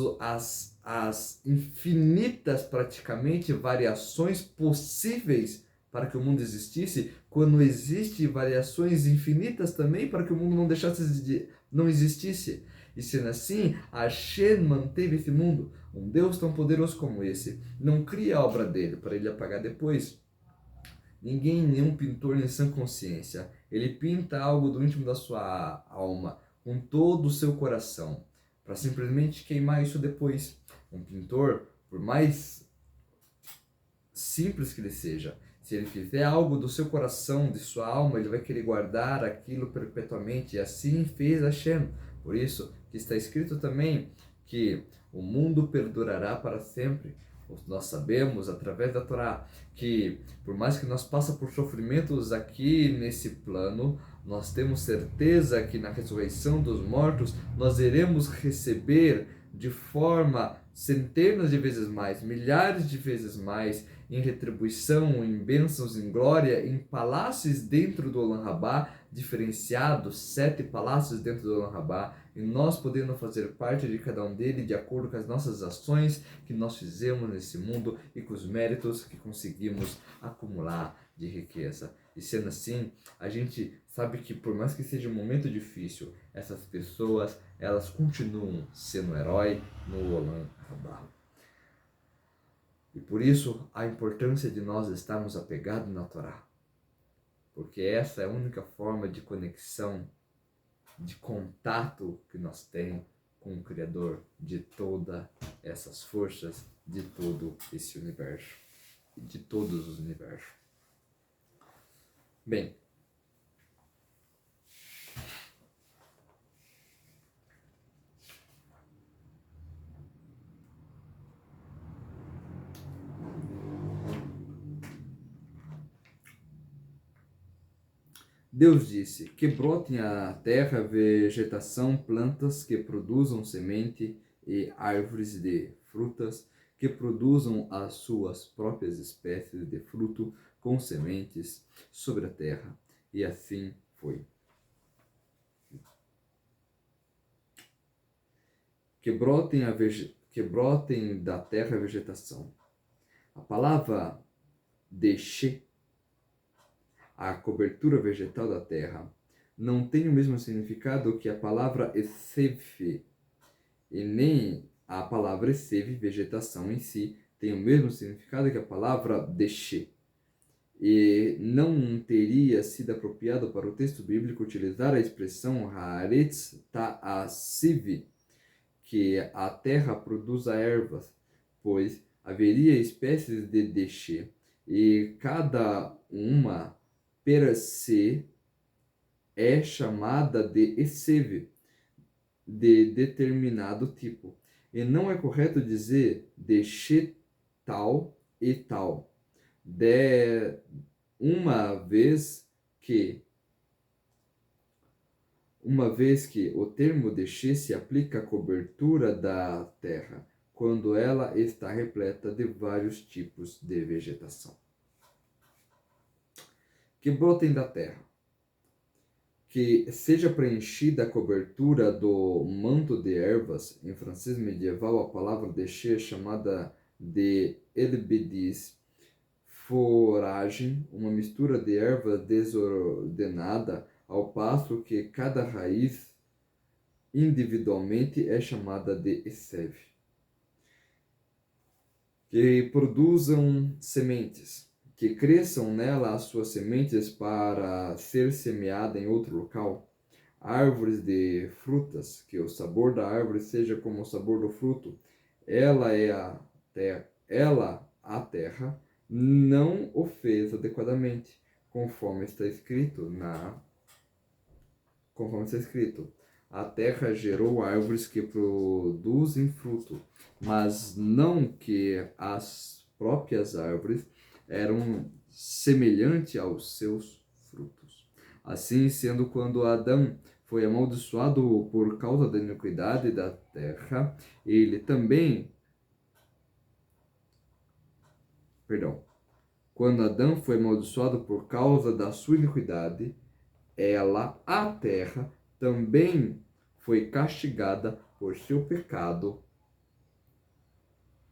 as infinitas, praticamente, variações possíveis para que o mundo existisse, quando existem variações infinitas também para que o mundo não deixasse de não existisse. E sendo assim, Hashem manteve esse mundo. Um Deus tão poderoso como esse não cria a obra dele para ele apagar depois. Ninguém, nenhum pintor, nem sã consciência, ele pinta algo do íntimo da sua alma, com todo o seu coração, para simplesmente queimar isso depois. Um pintor, por mais simples que ele seja, se ele fizer algo do seu coração, de sua alma, ele vai querer guardar aquilo perpetuamente. E assim fez Hashem. Por isso que está escrito também que o mundo perdurará para sempre. Nós sabemos, através da Torá, que por mais que nós passemos por sofrimentos aqui nesse plano, nós temos certeza que na ressurreição dos mortos nós iremos receber de forma centenas de vezes mais, milhares de vezes mais, em retribuição, em bênçãos, em glória, em palácios dentro do Olam Rabá, diferenciados, 7 palácios dentro do Olam Rabá, e nós podendo fazer parte de cada um deles de acordo com as nossas ações que nós fizemos nesse mundo e com os méritos que conseguimos acumular de riqueza. E sendo assim, a gente sabe que por mais que seja um momento difícil, essas pessoas, elas continuam sendo herói no Olam Rabá. E por isso a importância de nós estarmos apegados na Torá. Porque essa é a única forma de conexão, de contato que nós temos com o Criador de todas essas forças, de todo esse universo, e de todos os universos. Bem, Deus disse que brotem a terra vegetação, plantas que produzam semente e árvores de frutas que produzam as suas próprias espécies de fruto com sementes sobre a terra. E assim foi. Que brotem da terra vegetação. A palavra deixe, a cobertura vegetal da terra, não tem o mesmo significado que a palavra esev, e nem a palavra esev, vegetação em si, tem o mesmo significado que a palavra deixe. E não teria sido apropriado para o texto bíblico utilizar a expressão haaretz ta'asiv, que a terra produza ervas, pois haveria espécies de deixe, e cada uma per se é chamada de esseve, de determinado tipo. E não é correto dizer deixe tal e tal, de uma vez que o termo deixe se aplica à cobertura da terra, quando ela está repleta de vários tipos de vegetação que brotem da terra, que seja preenchida a cobertura do manto de ervas. Em francês medieval, a palavra deixe é chamada de herbédice, foragem, uma mistura de erva desordenada, ao passo que cada raiz individualmente é chamada de esseve, que produzam sementes, que cresçam nela as suas sementes para ser semeada em outro local. Árvores de frutas, que o sabor da árvore seja como o sabor do fruto. A terra não o fez adequadamente, conforme está escrito. A terra gerou árvores que produzem fruto, mas não que as próprias árvores eram semelhantes aos seus frutos. Assim sendo, quando Adão foi amaldiçoado por causa da iniquidade da terra, ele também, quando Adão foi amaldiçoado por causa da sua iniquidade, a terra, também foi castigada por seu pecado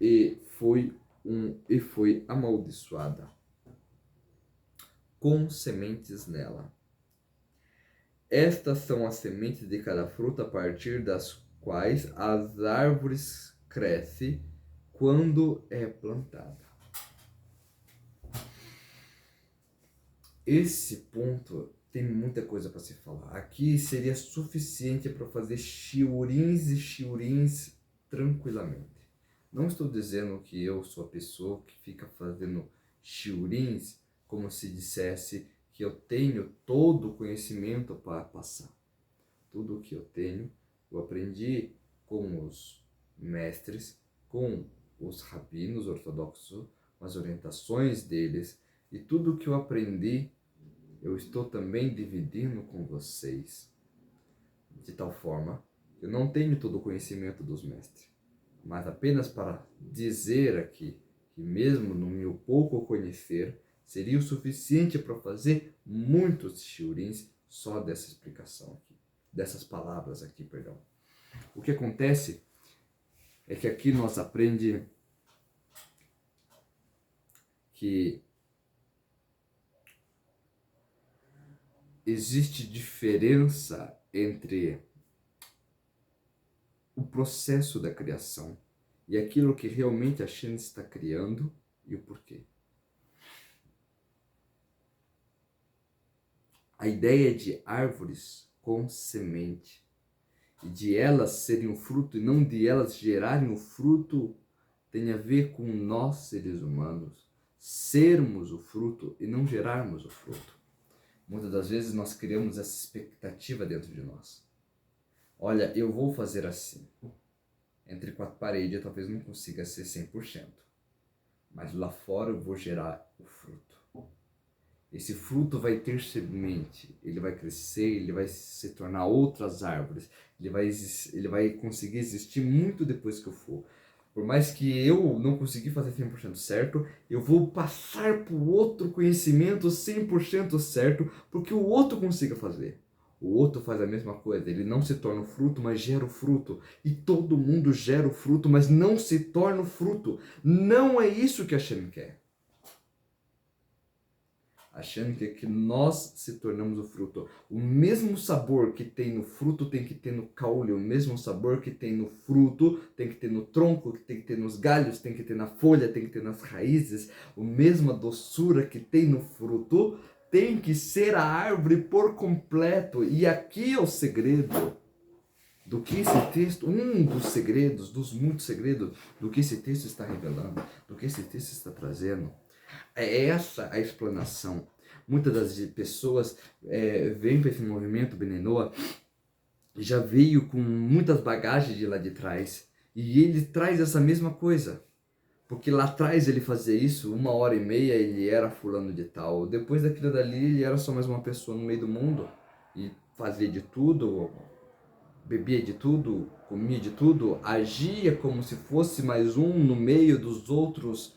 e foi amaldiçoada com sementes nela. Estas são as sementes de cada fruta, a partir das quais as árvores crescem quando é plantada. Esse ponto tem muita coisa para se falar. Aqui seria suficiente para fazer shiurins e shiurins tranquilamente. Não estou dizendo que eu sou a pessoa que fica fazendo shiurins como se dissesse que eu tenho todo o conhecimento para passar. Tudo o que eu tenho, eu aprendi com os mestres, com os rabinos ortodoxos, as orientações deles, e tudo o que eu aprendi, eu estou também dividindo com vocês, de tal forma que eu não tenho todo o conhecimento dos mestres, mas apenas para dizer aqui que mesmo no meu pouco conhecer, seria o suficiente para fazer muitos shiurins só dessa explicação aqui, dessas palavras aqui, perdão. O que acontece é que aqui nós aprendemos que existe diferença entre o processo da criação e aquilo que realmente a Hashem está criando e o porquê. A ideia de árvores com semente e de elas serem o fruto e não de elas gerarem o fruto tem a ver com nós, seres humanos, sermos o fruto e não gerarmos o fruto. Muitas das vezes nós criamos essa expectativa dentro de nós. Olha, eu vou fazer assim. Entre quatro paredes eu talvez não consiga ser 100%. Mas lá fora eu vou gerar o fruto. Esse fruto vai ter semente, ele vai crescer, ele vai se tornar outras árvores. Ele vai conseguir existir muito depois que eu for. Por mais que eu não consegui fazer 100% certo, eu vou passar para o outro conhecimento 100% certo, porque o outro consiga fazer. O outro faz a mesma coisa, ele não se torna o fruto, mas gera o fruto. E todo mundo gera o fruto, mas não se torna o fruto. Não é isso que a Hashem quer. A Hashem quer que nós se tornamos o fruto. O mesmo sabor que tem no fruto tem que ter no caule. O mesmo sabor que tem no fruto tem que ter no tronco, que tem que ter nos galhos, tem que ter na folha, tem que ter nas raízes. A mesma doçura que tem no fruto tem que ser a árvore por completo. E aqui é o segredo. do que esse texto, um dos segredos, dos muitos segredos, do que esse texto está revelando, do que esse texto está trazendo. É essa a explanação. Muitas das pessoas vêm para esse movimento Benenoa, já veio com muitas bagagens de lá de trás, e ele traz essa mesma coisa. Porque lá atrás ele fazia isso, 1h30 ele era fulano de tal. Depois daquilo dali ele era só mais uma pessoa no meio do mundo. E fazia de tudo, bebia de tudo, comia de tudo, agia como se fosse mais um no meio dos outros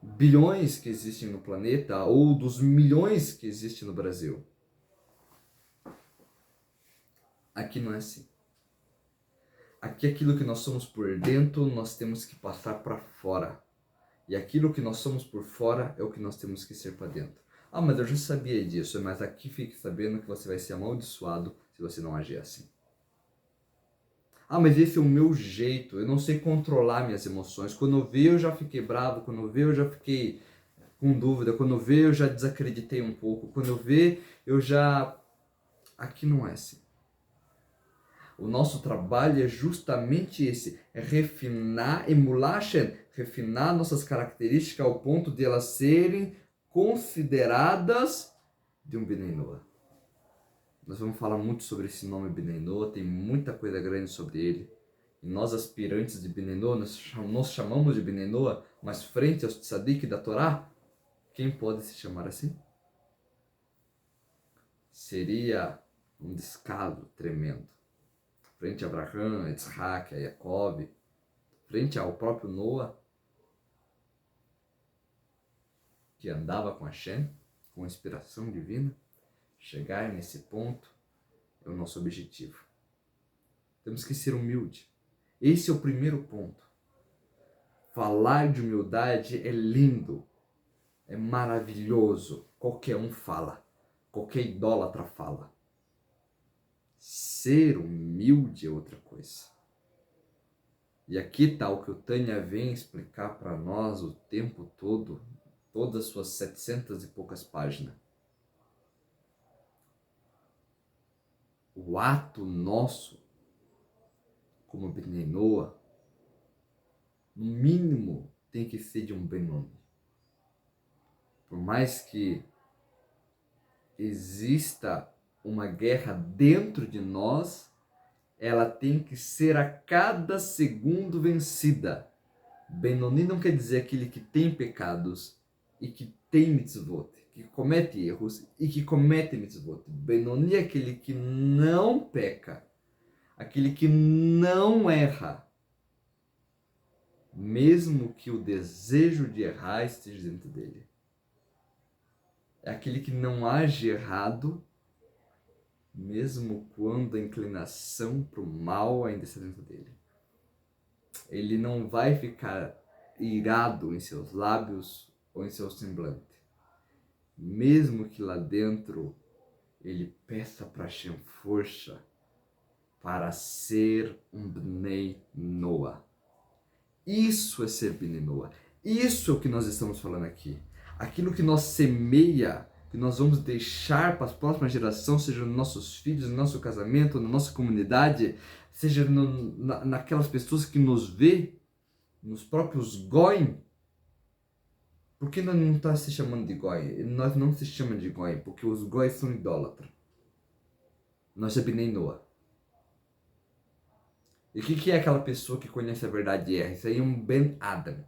bilhões que existem no planeta ou dos milhões que existem no Brasil. Aqui não é assim. Aqui aquilo que nós somos por dentro, nós temos que passar para fora. E aquilo que nós somos por fora é o que nós temos que ser para dentro. Ah, mas eu já sabia disso, mas aqui fique sabendo que você vai ser amaldiçoado se você não agir assim. Ah, mas esse é o meu jeito, eu não sei controlar minhas emoções. Quando eu vi, eu já fiquei bravo, quando eu vi, eu já fiquei com dúvida, quando eu vi, eu já desacreditei um pouco, quando eu vi, eu já... Aqui não é assim. O nosso trabalho é justamente esse, é refinar, emular, refinar nossas características ao ponto de elas serem consideradas de um Benenoa. Nós vamos falar muito sobre esse nome Benenoa, tem muita coisa grande sobre ele. E nós aspirantes de Benenoa, nós chamamos de Benenoa, mas frente aos tzadik da Torá, quem pode se chamar assim? Seria um descaso tremendo. Frente a Abraham, a Isaac, a Jacob, frente ao próprio Noah, que andava com Hashem, com inspiração divina, chegar nesse ponto é o nosso objetivo. Temos que ser humilde. Esse é o primeiro ponto. Falar de humildade é lindo, é maravilhoso. Qualquer um fala, qualquer idólatra fala. Ser humilde é outra coisa. E aqui está o que o Tânia vem explicar para nós o tempo todo, todas as suas 700 e poucas páginas. O ato nosso, como Benenoa, no mínimo tem que ser de um Benoni. Por mais que exista uma guerra dentro de nós, ela tem que ser a cada segundo vencida. Benoni não quer dizer aquele que tem pecados e que tem mitzvot, que comete erros e que comete mitzvot. Benoni é aquele que não peca, aquele que não erra, mesmo que o desejo de errar esteja dentro dele. É aquele que não age errado, mesmo quando a inclinação para o mal ainda está dentro dele. Ele não vai ficar irado em seus lábios ou em seu semblante. Mesmo que lá dentro ele peça para Hashem força para ser um Bnei Noah. Isso é ser Bnei Noah. Isso é o que nós estamos falando aqui. Aquilo que nós semeia, que nós vamos deixar para as próximas gerações, seja nos nossos filhos, no nosso casamento, na nossa comunidade, seja naquelas pessoas que nos vê, nos próprios goim. Por que nós não estamos se chamando de goi? Nós não se chamamos de goi, porque os gois são idólatras. Nós é Bnei Noah. E o que é aquela pessoa que conhece a verdade e erra? Isso aí é um Ben Adam.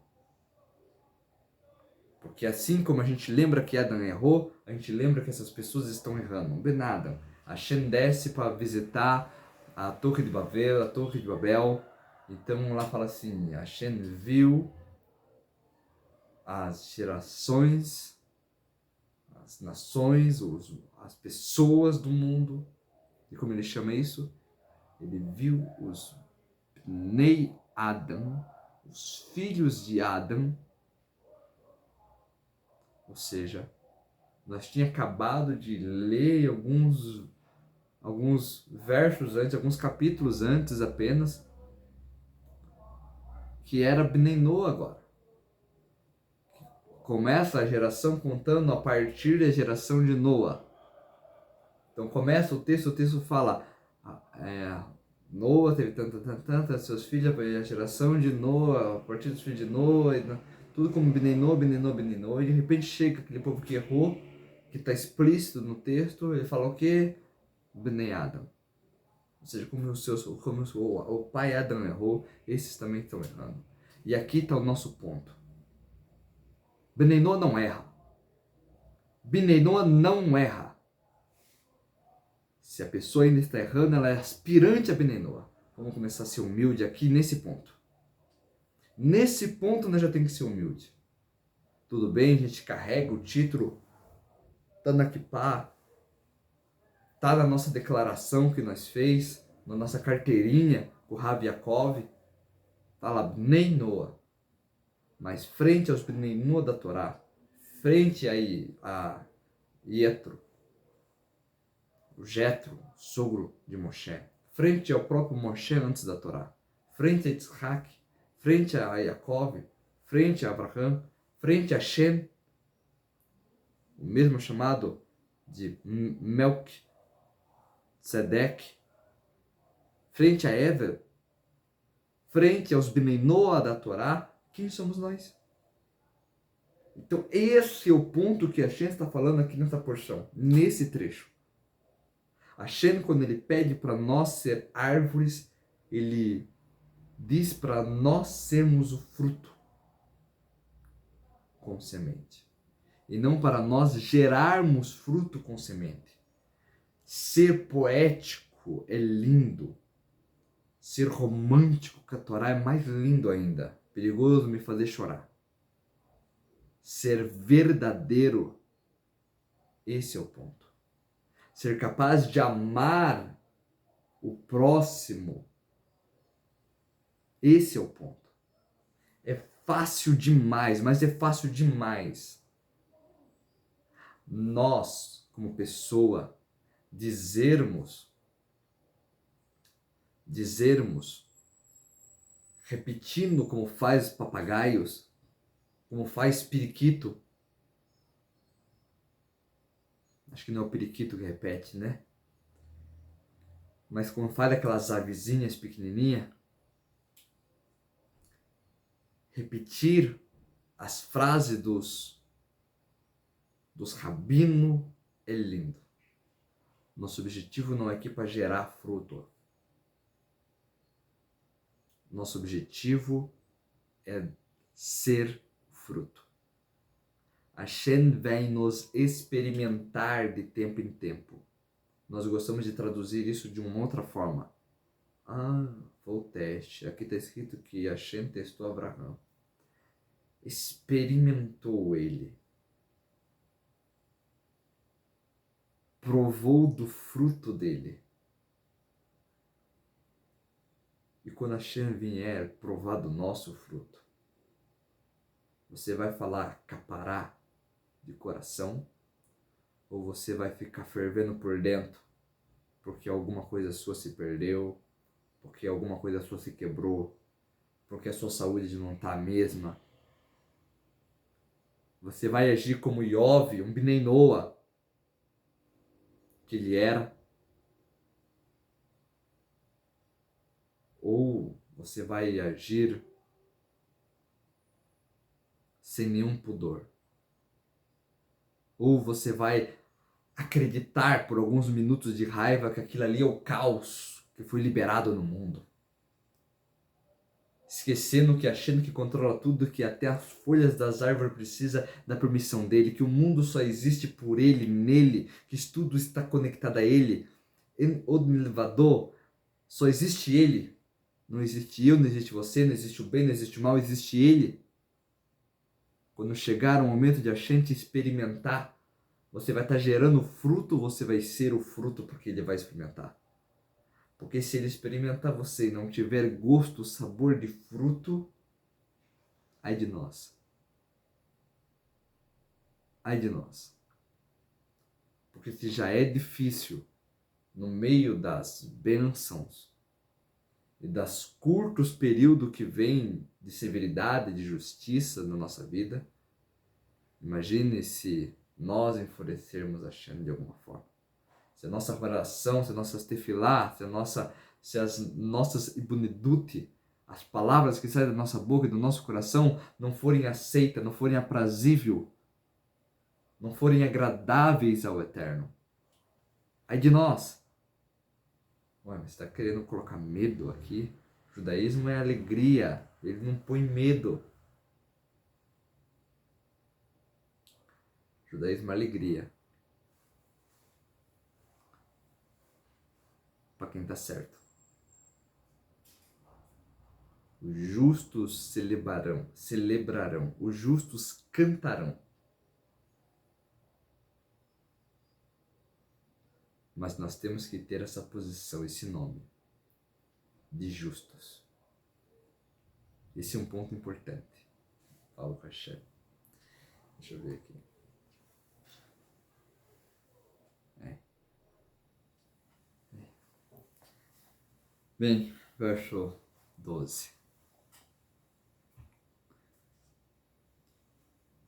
Porque assim como a gente lembra que Adam errou, a gente lembra que essas pessoas estão errando. Um Ben Adam. Hashem desce para visitar a Torre de Babel, a Torre de Babel. Então lá fala assim, Hashem viu as gerações, as nações, as pessoas do mundo. E como ele chama isso? Ele viu os Bnei Adam, os filhos de Adam. Ou seja, nós tínhamos acabado de ler alguns versos antes, alguns capítulos antes apenas, que era Bnei Noah agora. Começa a geração contando a partir da geração de Noah. Então começa o texto fala, Noa teve tanta, seus filhos, a geração de Noa, a partir dos filhos de Noa, tudo como Bnei Noa, e de repente chega aquele povo que errou, que está explícito no texto, ele fala o quê? Bnei Adam. Ou seja, como o pai Adão errou, esses também estão errando. E aqui está o nosso ponto. Bnei Noa não erra. Bnei Noa não erra. Se a pessoa ainda está errando, ela é aspirante a Bnei Noa. Vamos começar a ser humilde aqui nesse ponto. Nesse ponto nós já temos que ser humilde. Tudo bem, a gente carrega o título, tá na Kippá, tá na nossa declaração que nós fez, na nossa carteirinha, o Rav Yaakov, tá lá, Bnei Noa. Mas frente aos Bnei Noa da Torá, frente a Yetro, o Jetro, sogro de Moshe, frente ao próprio Moshe antes da Torá, frente a Yitzhak, frente a Yaakov, frente a Abraham, frente a Shem, o mesmo chamado de Melk, Tzedek, frente a Ever, frente aos Bnei Noa da Torá, quem somos nós? Então esse é o ponto que a Shem está falando aqui nessa porção, nesse trecho. A Shem, quando ele pede para nós ser árvores, ele diz para nós sermos o fruto com semente. E não para nós gerarmos fruto com semente. Ser poético é lindo. Ser romântico com a Torá é mais lindo ainda. Perigoso me fazer chorar. Ser verdadeiro, esse é o ponto. Ser capaz de amar o próximo, esse é o ponto. É fácil demais, mas é fácil demais nós, como pessoa, dizermos, repetindo como faz papagaios, como faz periquito. Acho que não é o periquito que repete, né? Mas como faz aquelas avezinhas pequenininhas, repetir as frases dos rabinos é lindo. Nosso objetivo não é aqui para gerar fruto. Nosso objetivo é ser fruto. A Shem vem nos experimentar de tempo em tempo. Nós gostamos de traduzir isso de uma outra forma. Foi o teste. Aqui está escrito que a Shem testou Abraão. Experimentou ele. Provou do fruto dele. E quando a Shem vier provar do nosso fruto, você vai falar capará de coração, ou você vai ficar fervendo por dentro, porque alguma coisa sua se perdeu, porque alguma coisa sua se quebrou, porque a sua saúde não está a mesma. Você vai agir como Iov, um Bnei Noa, que ele era, ou você vai agir sem nenhum pudor, ou você vai acreditar por alguns minutos de raiva que aquilo ali é o caos que foi liberado no mundo, esquecendo que achando que controla tudo, que até as folhas das árvores precisa da permissão dele, que o mundo só existe por ele, nele, que tudo está conectado a ele, Od Milvado, só existe ele, não existe eu, não existe você, não existe o bem, não existe o mal, existe ele. Quando chegar o momento de a gente experimentar, você vai estar gerando fruto, você vai ser o fruto porque ele vai experimentar. Porque se ele experimentar você e não tiver gosto, sabor de fruto, ai de nós. Ai de nós. Porque se já é difícil, no meio das bênçãos e das curtos períodos que vem de severidade, de justiça na nossa vida, imagine se nós enfurecermos a Shem de alguma forma. Se a nossa oração, se a nossa tefilá, se as nossas ibunidute, as palavras que saem da nossa boca e do nosso coração não forem aceitas, não forem aprazíveis, não forem agradáveis ao Eterno. Ai de nós! Ué, mas você está querendo colocar medo aqui? O judaísmo é alegria, ele não põe medo. O judaísmo é alegria. Para quem está certo. Os justos celebrarão, os justos cantarão. Mas nós temos que ter essa posição, esse nome, de justos. Esse é um ponto importante. Falo com a Hashem. Deixa eu ver aqui. Bem, verso 12.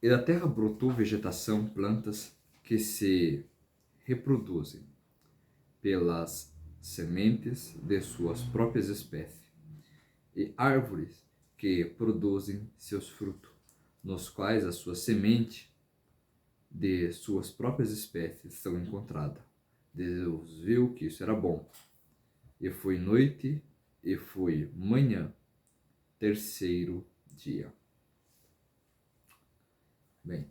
E da terra brotou vegetação, plantas que se reproduzem pelas sementes de suas próprias espécies, e árvores que produzem seus frutos, nos quais a sua semente de suas próprias espécies são encontradas. Deus viu que isso era bom. E foi noite, e foi manhã, terceiro dia. Bem,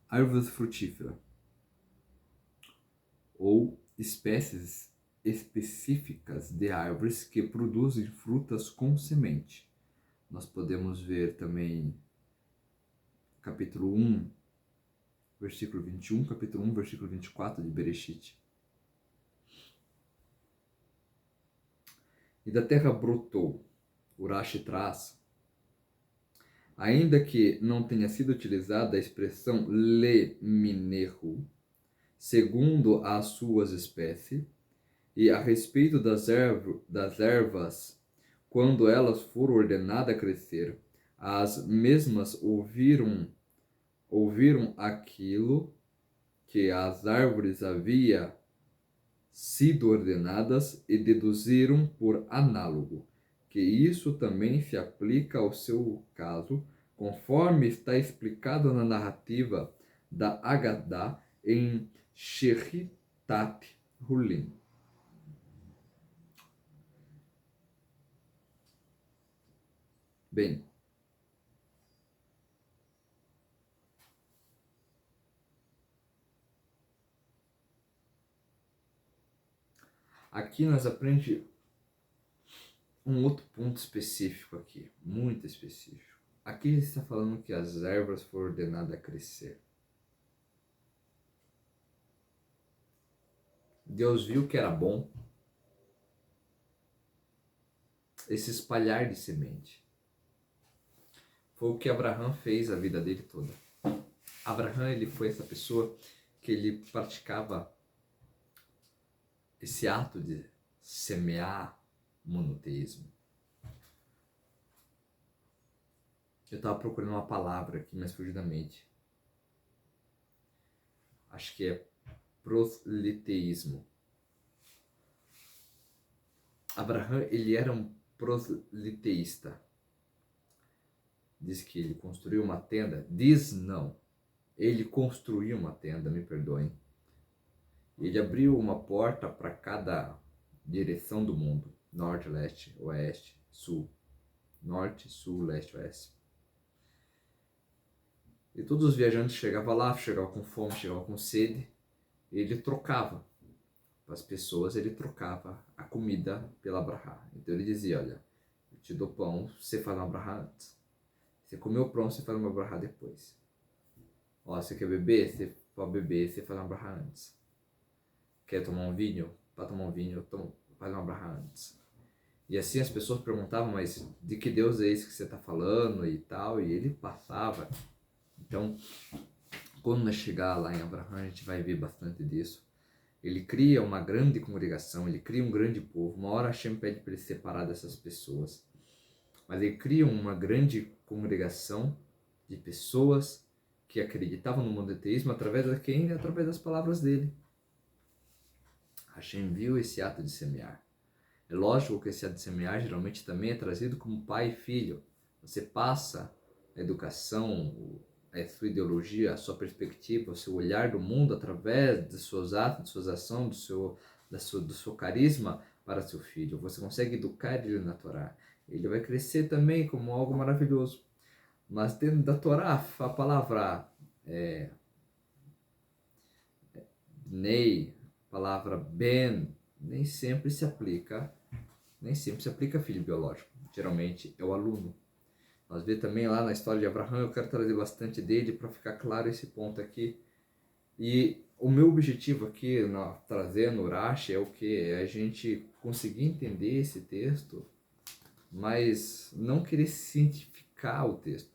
árvores frutíferas ou espécies específicas de árvores que produzem frutas com semente. Nós podemos ver também capítulo 1, versículo 21, capítulo 1, versículo 24 de Bereshit. E da terra brotou, Urashi traz, ainda que não tenha sido utilizada a expressão leminehu, segundo as suas espécies, e a respeito das ervas, quando elas foram ordenadas a crescer, as mesmas ouviram aquilo que as árvores havia sido ordenadas e deduziram por análogo que isso também se aplica ao seu caso, conforme está explicado na narrativa da Agadá em Shechitat Hulin. Bem, aqui nós aprendemos um outro ponto específico aqui, muito específico. Aqui ele está falando que as ervas foram ordenadas a crescer. Deus viu que era bom esse espalhar de semente. Foi o que Abraão fez a vida dele toda. Abraão, ele foi essa pessoa que ele praticava esse ato de semear monoteísmo. Eu estava procurando uma palavra aqui, mas fugiu da mente. Acho que é prosliteísmo. Abraão, ele era um prosliteísta. Diz que ele construiu uma tenda. Diz não. Ele construiu uma tenda, me perdoem. Ele abriu uma porta para cada direção do mundo. Norte, leste, oeste, sul. Norte, sul, leste, oeste. E todos os viajantes chegavam lá, chegavam com fome, chegavam com sede. E ele trocava. Para as pessoas, ele trocava a comida pela brahá. Então ele dizia, olha, eu te dou pão, você faz uma brahá antes. Você comeu pão, você faz uma brahá depois. Ó, você quer beber? Você pode beber, você faz uma brahá antes. Quer tomar um vinho? Para tomar um vinho, faz uma brahá antes. E assim as pessoas perguntavam, mas de que Deus é esse que você está falando e tal? E ele passava. Então, quando nós chegar lá em Abraão, a gente vai ver bastante disso. Ele cria uma grande congregação, ele cria um grande povo. Uma hora Hashem pede para ele separar dessas pessoas. Mas ele cria uma grande congregação de pessoas que acreditavam no monoteísmo através de quem? Através das palavras dele. Hashem viu esse ato de semear. É lógico que esse ato de semear geralmente também é trazido como pai e filho. Você passa a educação, a sua ideologia, a sua perspectiva, o seu olhar do mundo através dos seus atos, de suas ações, do seu carisma para seu filho. Você consegue educar ele na Torá. Ele vai crescer também como algo maravilhoso. Mas dentro da Torá, a palavra Bnei, a palavra Ben, nem sempre se aplica filho biológico. Geralmente é o aluno. Nós vemos também lá na história de Abraão, eu quero trazer bastante dele para ficar claro esse ponto aqui. E o meu objetivo aqui, trazendo o Rashi, é o que? É a gente conseguir entender esse texto, mas não querer cientificar o texto.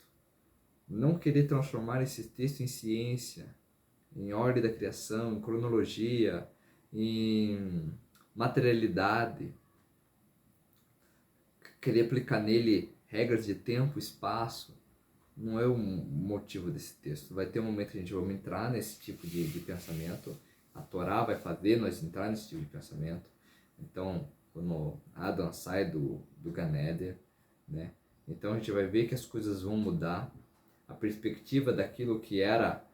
Não querer transformar esse texto em ciência, em ordem da criação, em cronologia, em materialidade. Querer aplicar nele regras de tempo, espaço, não é o motivo desse texto. Vai ter um momento que a gente vai entrar nesse tipo de pensamento, a Torá vai fazer nós entrar nesse tipo de pensamento. Então, quando Adão sai do Gan Eden, né? Então a gente vai ver que as coisas vão mudar, a perspectiva daquilo que era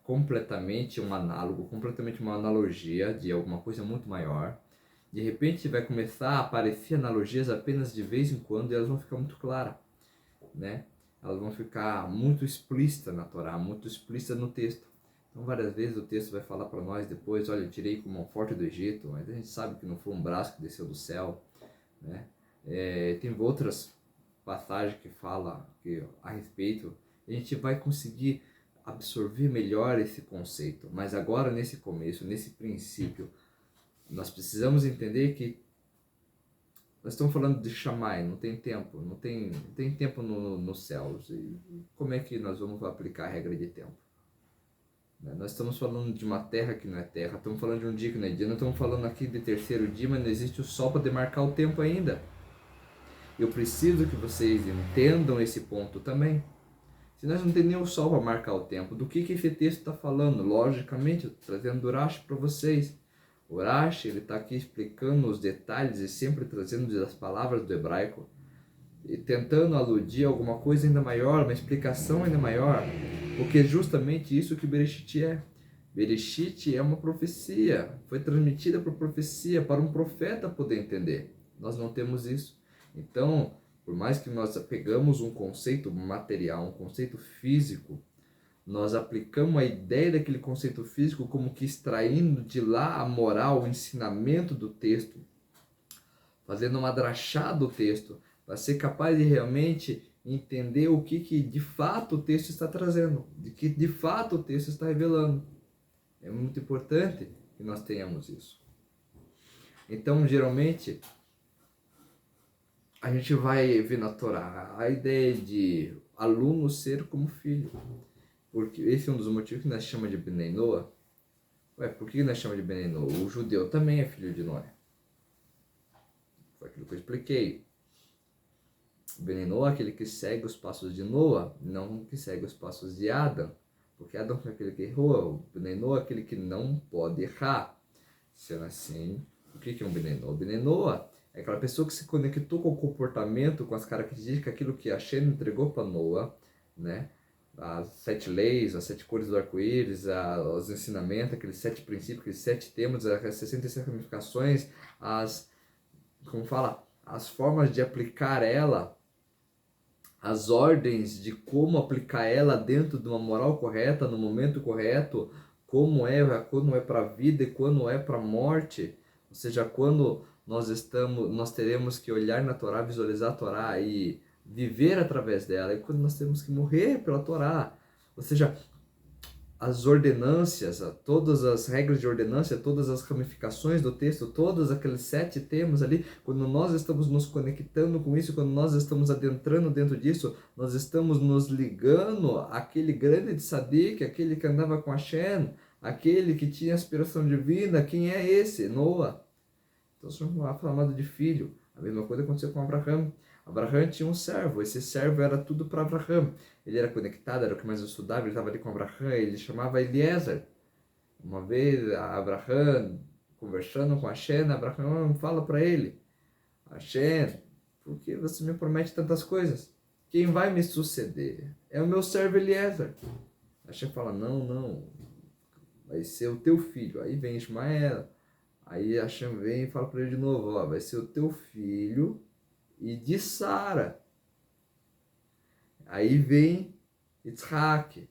completamente um análogo, completamente uma analogia de alguma coisa muito maior. De repente vai começar a aparecer analogias apenas de vez em quando e elas vão ficar muito claras, né? Elas vão ficar muito explícitas na Torá, muito explícitas no texto. Então várias vezes o texto vai falar para nós depois, olha, eu tirei como um forte do Egito, mas a gente sabe que não foi um braço que desceu do céu, né? Tem outras passagens que falam a respeito, a gente vai conseguir absorver melhor esse conceito, mas agora nesse começo, nesse princípio, nós precisamos entender que nós estamos falando de Shammai, não tem tempo, não tem tempo nos céus. E como é que nós vamos aplicar a regra de tempo? Nós estamos falando de uma terra que não é terra, estamos falando de um dia que não é dia, nós estamos falando aqui de terceiro dia, mas não existe o sol para demarcar o tempo ainda. Eu preciso que vocês entendam esse ponto também. Se nós não temos nem o sol para marcar o tempo, do que esse texto está falando? Logicamente, eu estou trazendo o Rashi para vocês. O Rashi, ele está aqui explicando os detalhes e sempre trazendo as palavras do hebraico e tentando aludir a alguma coisa ainda maior, uma explicação ainda maior, porque é justamente isso que Bereshit é. Bereshit é uma profecia, foi transmitida por profecia para um profeta poder entender. Nós não temos isso. Então, por mais que nós pegamos um conceito material, um conceito físico, nós aplicamos a ideia daquele conceito físico como que extraindo de lá a moral, o ensinamento do texto, fazendo uma drachá do texto, para ser capaz de realmente entender o que de fato o texto está trazendo, de que de fato o texto está revelando. É muito importante que nós tenhamos isso. Então, geralmente, a gente vai ver na Torá a ideia de aluno ser como filho. Porque esse é um dos motivos que nós chamamos de Bnei Noah. Por que nós chamamos de Bnei Noah? O judeu também é filho de Noé. Foi aquilo que eu expliquei. O Bnei Noah é aquele que segue os passos de Noah, não que segue os passos de Adão. Porque Adão foi aquele que errou. O Bnei Noah é aquele que não pode errar. Sendo assim, o que é um Bnei Noah? O Bnei Noah é aquela pessoa que se conectou com o comportamento, com as características, aquilo que Hashem entregou para Noah, né? As 7 leis, as 7 cores do arco-íris, os ensinamentos, aqueles 7 princípios, aqueles 7 temas, as 66 ramificações, as formas de aplicar ela, as ordens de como aplicar ela dentro de uma moral correta, no momento correto, quando é para a vida e quando é para a morte, ou seja, quando nós teremos que olhar na Torá, visualizar a Torá e viver através dela, e quando nós temos que morrer pela Torá, ou seja, as ordenâncias, todas as regras de ordenância, todas as ramificações do texto, todos aqueles 7 temas ali, quando nós estamos nos conectando com isso, quando nós estamos adentrando dentro disso, nós estamos nos ligando àquele grande tzadik, aquele que andava com Hashem, aquele que tinha aspiração divina. Quem é esse? Noah. Então, somos chamado de filho. A mesma coisa aconteceu com Abraão. Abraão tinha um servo, esse servo era tudo para Abraão. Ele era conectado, era o que mais estudava, ele estava ali com Abraão, ele chamava Eliezer. Uma vez, Abraão conversando com Hashem, Abraão fala para ele: Hashem, por que você me promete tantas coisas? Quem vai me suceder é o meu servo Eliezer. Hashem fala: não, vai ser o teu filho. Aí vem Ismael. Aí Hashem vem e fala para ele de novo: ó, vai ser o teu filho e de Sara. Aí vem Yitzhak.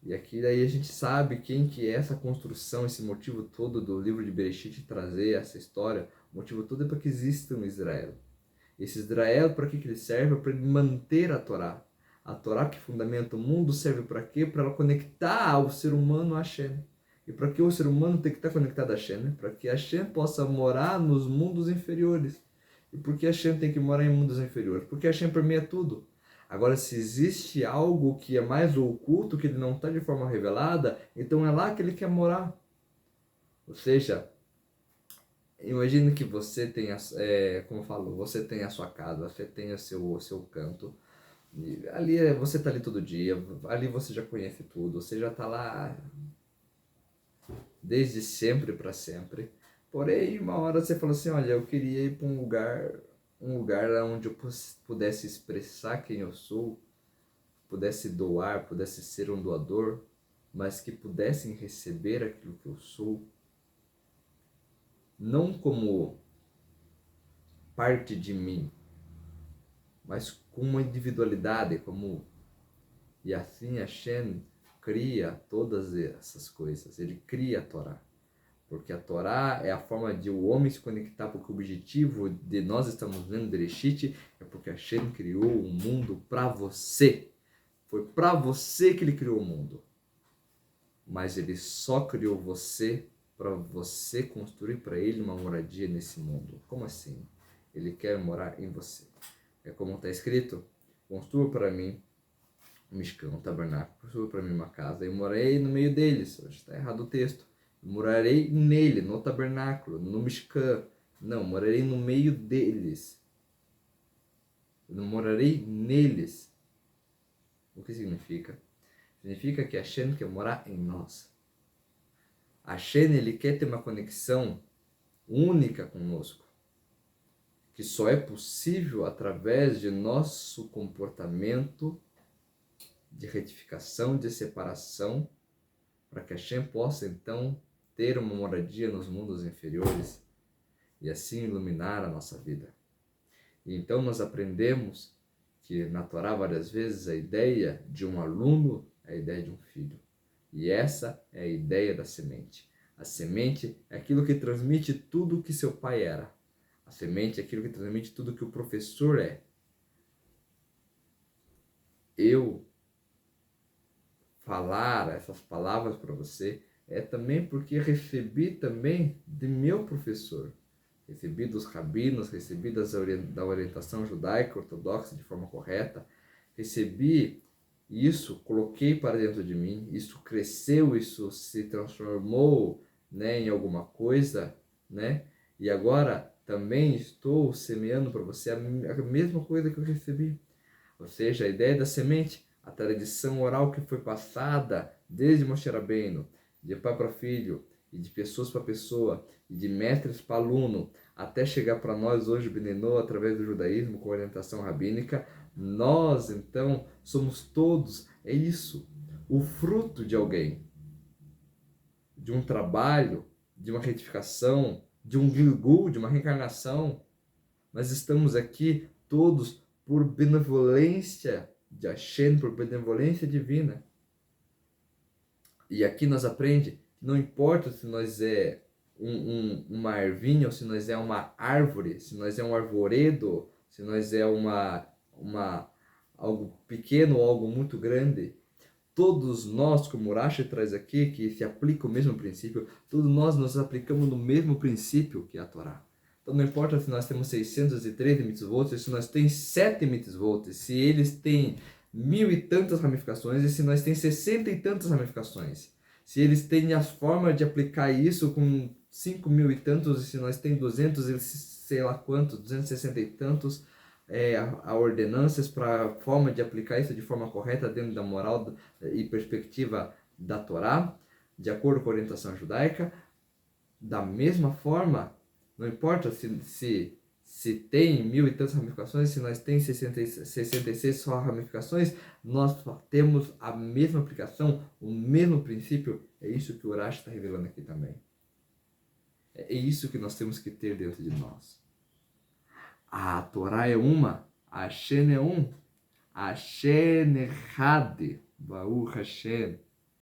E aqui daí a gente sabe quem que é essa construção, esse motivo todo do livro de Bereshit trazer essa história. O motivo todo é para que exista um Israel. Esse Israel, para que ele serve? Para ele manter a Torá. A Torá que fundamenta o mundo serve para quê? Para ela conectar o ser humano a Hashem. E para que o ser humano tem que estar conectado a Hashem? Para que Hashem possa morar nos mundos inferiores. E por que Hashem tem que morar em mundos inferiores? Porque Hashem permeia tudo. Agora, se existe algo que é mais oculto, que ele não está de forma revelada, então é lá que ele quer morar. Ou seja, imagine que você tenha, como eu falo, você tem a sua casa, você tem o seu canto. E ali você está ali todo dia, ali você já conhece tudo, você já está lá desde sempre para sempre. Porém, uma hora você falou assim: olha, eu queria ir para um lugar onde eu pudesse expressar quem eu sou, pudesse doar, pudesse ser um doador, mas que pudessem receber aquilo que eu sou, não como parte de mim, mas com uma individualidade, como... E assim Hashem cria todas essas coisas, ele cria a Torá. Porque a Torá é a forma de o homem se conectar, porque o objetivo de nós estamos lendo Bereshit é porque Hashem criou um mundo para você. Foi para você que ele criou o mundo. Mas ele só criou você para você construir para ele uma moradia nesse mundo. Como assim? Ele quer morar em você. É como está escrito: construa para mim um mishkan, um tabernáculo, construa para mim uma casa. Eu morei no meio deles. Hoje está errado o texto. Morarei nele, no tabernáculo, no Mishkan. Não, morarei no meio deles. Eu não morarei neles. O que significa? Significa que Hashem quer morar em nós. Hashem, ele quer ter uma conexão única conosco, que só é possível através de nosso comportamento de retificação, de separação, para que Hashem possa então ter uma moradia nos mundos inferiores e assim iluminar a nossa vida. E então nós aprendemos que na Torá várias vezes a ideia de um aluno é a ideia de um filho. E essa é a ideia da semente. A semente é aquilo que transmite tudo o que seu pai era. A semente é aquilo que transmite tudo o que o professor é. Eu falar essas palavras para você é também porque recebi também de meu professor. Recebi dos rabinos, recebi da orientação judaica ortodoxa de forma correta. Recebi isso, coloquei para dentro de mim, isso cresceu, isso se transformou, né, em alguma coisa, né? E agora também estou semeando para você a mesma coisa que eu recebi. Ou seja, a ideia da semente, a tradição oral que foi passada desde Moshe Rabbeinu, de pai para filho, e de pessoas para pessoa, e de mestres para aluno, até chegar para nós hoje, Benenô, através do judaísmo, com orientação rabínica. Nós, então, somos todos, é isso, o fruto de alguém, de um trabalho, de uma retificação, de um gilgul, de uma reencarnação. Nós estamos aqui todos por benevolência de Hashem, por benevolência divina. E aqui nós aprendemos que não importa se nós é uma ervinha, ou se nós é uma árvore, se nós é um arvoredo, se nós é algo pequeno ou algo muito grande. Todos nós, como o Rashi traz aqui, que se aplica o mesmo princípio, todos nós nos aplicamos no mesmo princípio que é a Torá. Então não importa se nós temos 613 mitzvot, se nós temos 7 mitzvot, se eles têm 1000 e tantas ramificações, e se nós temos 60 e tantas ramificações. Se eles têm as formas de aplicar isso com 5.000 e tantos, e se nós temos 200, e sei lá quantos, 260 e tantos, a ordenanças para a forma de aplicar isso de forma correta dentro da moral e perspectiva da Torá, de acordo com a orientação judaica. Da mesma forma, não importa se tem 1000 e tantas ramificações, se nós temos 66 só ramificações, nós só temos a mesma aplicação, o mesmo princípio. É isso que o Urash está revelando aqui também. É isso que nós temos que ter dentro de nós. A Torá é uma, a Hashem é um, a Hashem Echad, Baruch Hashem.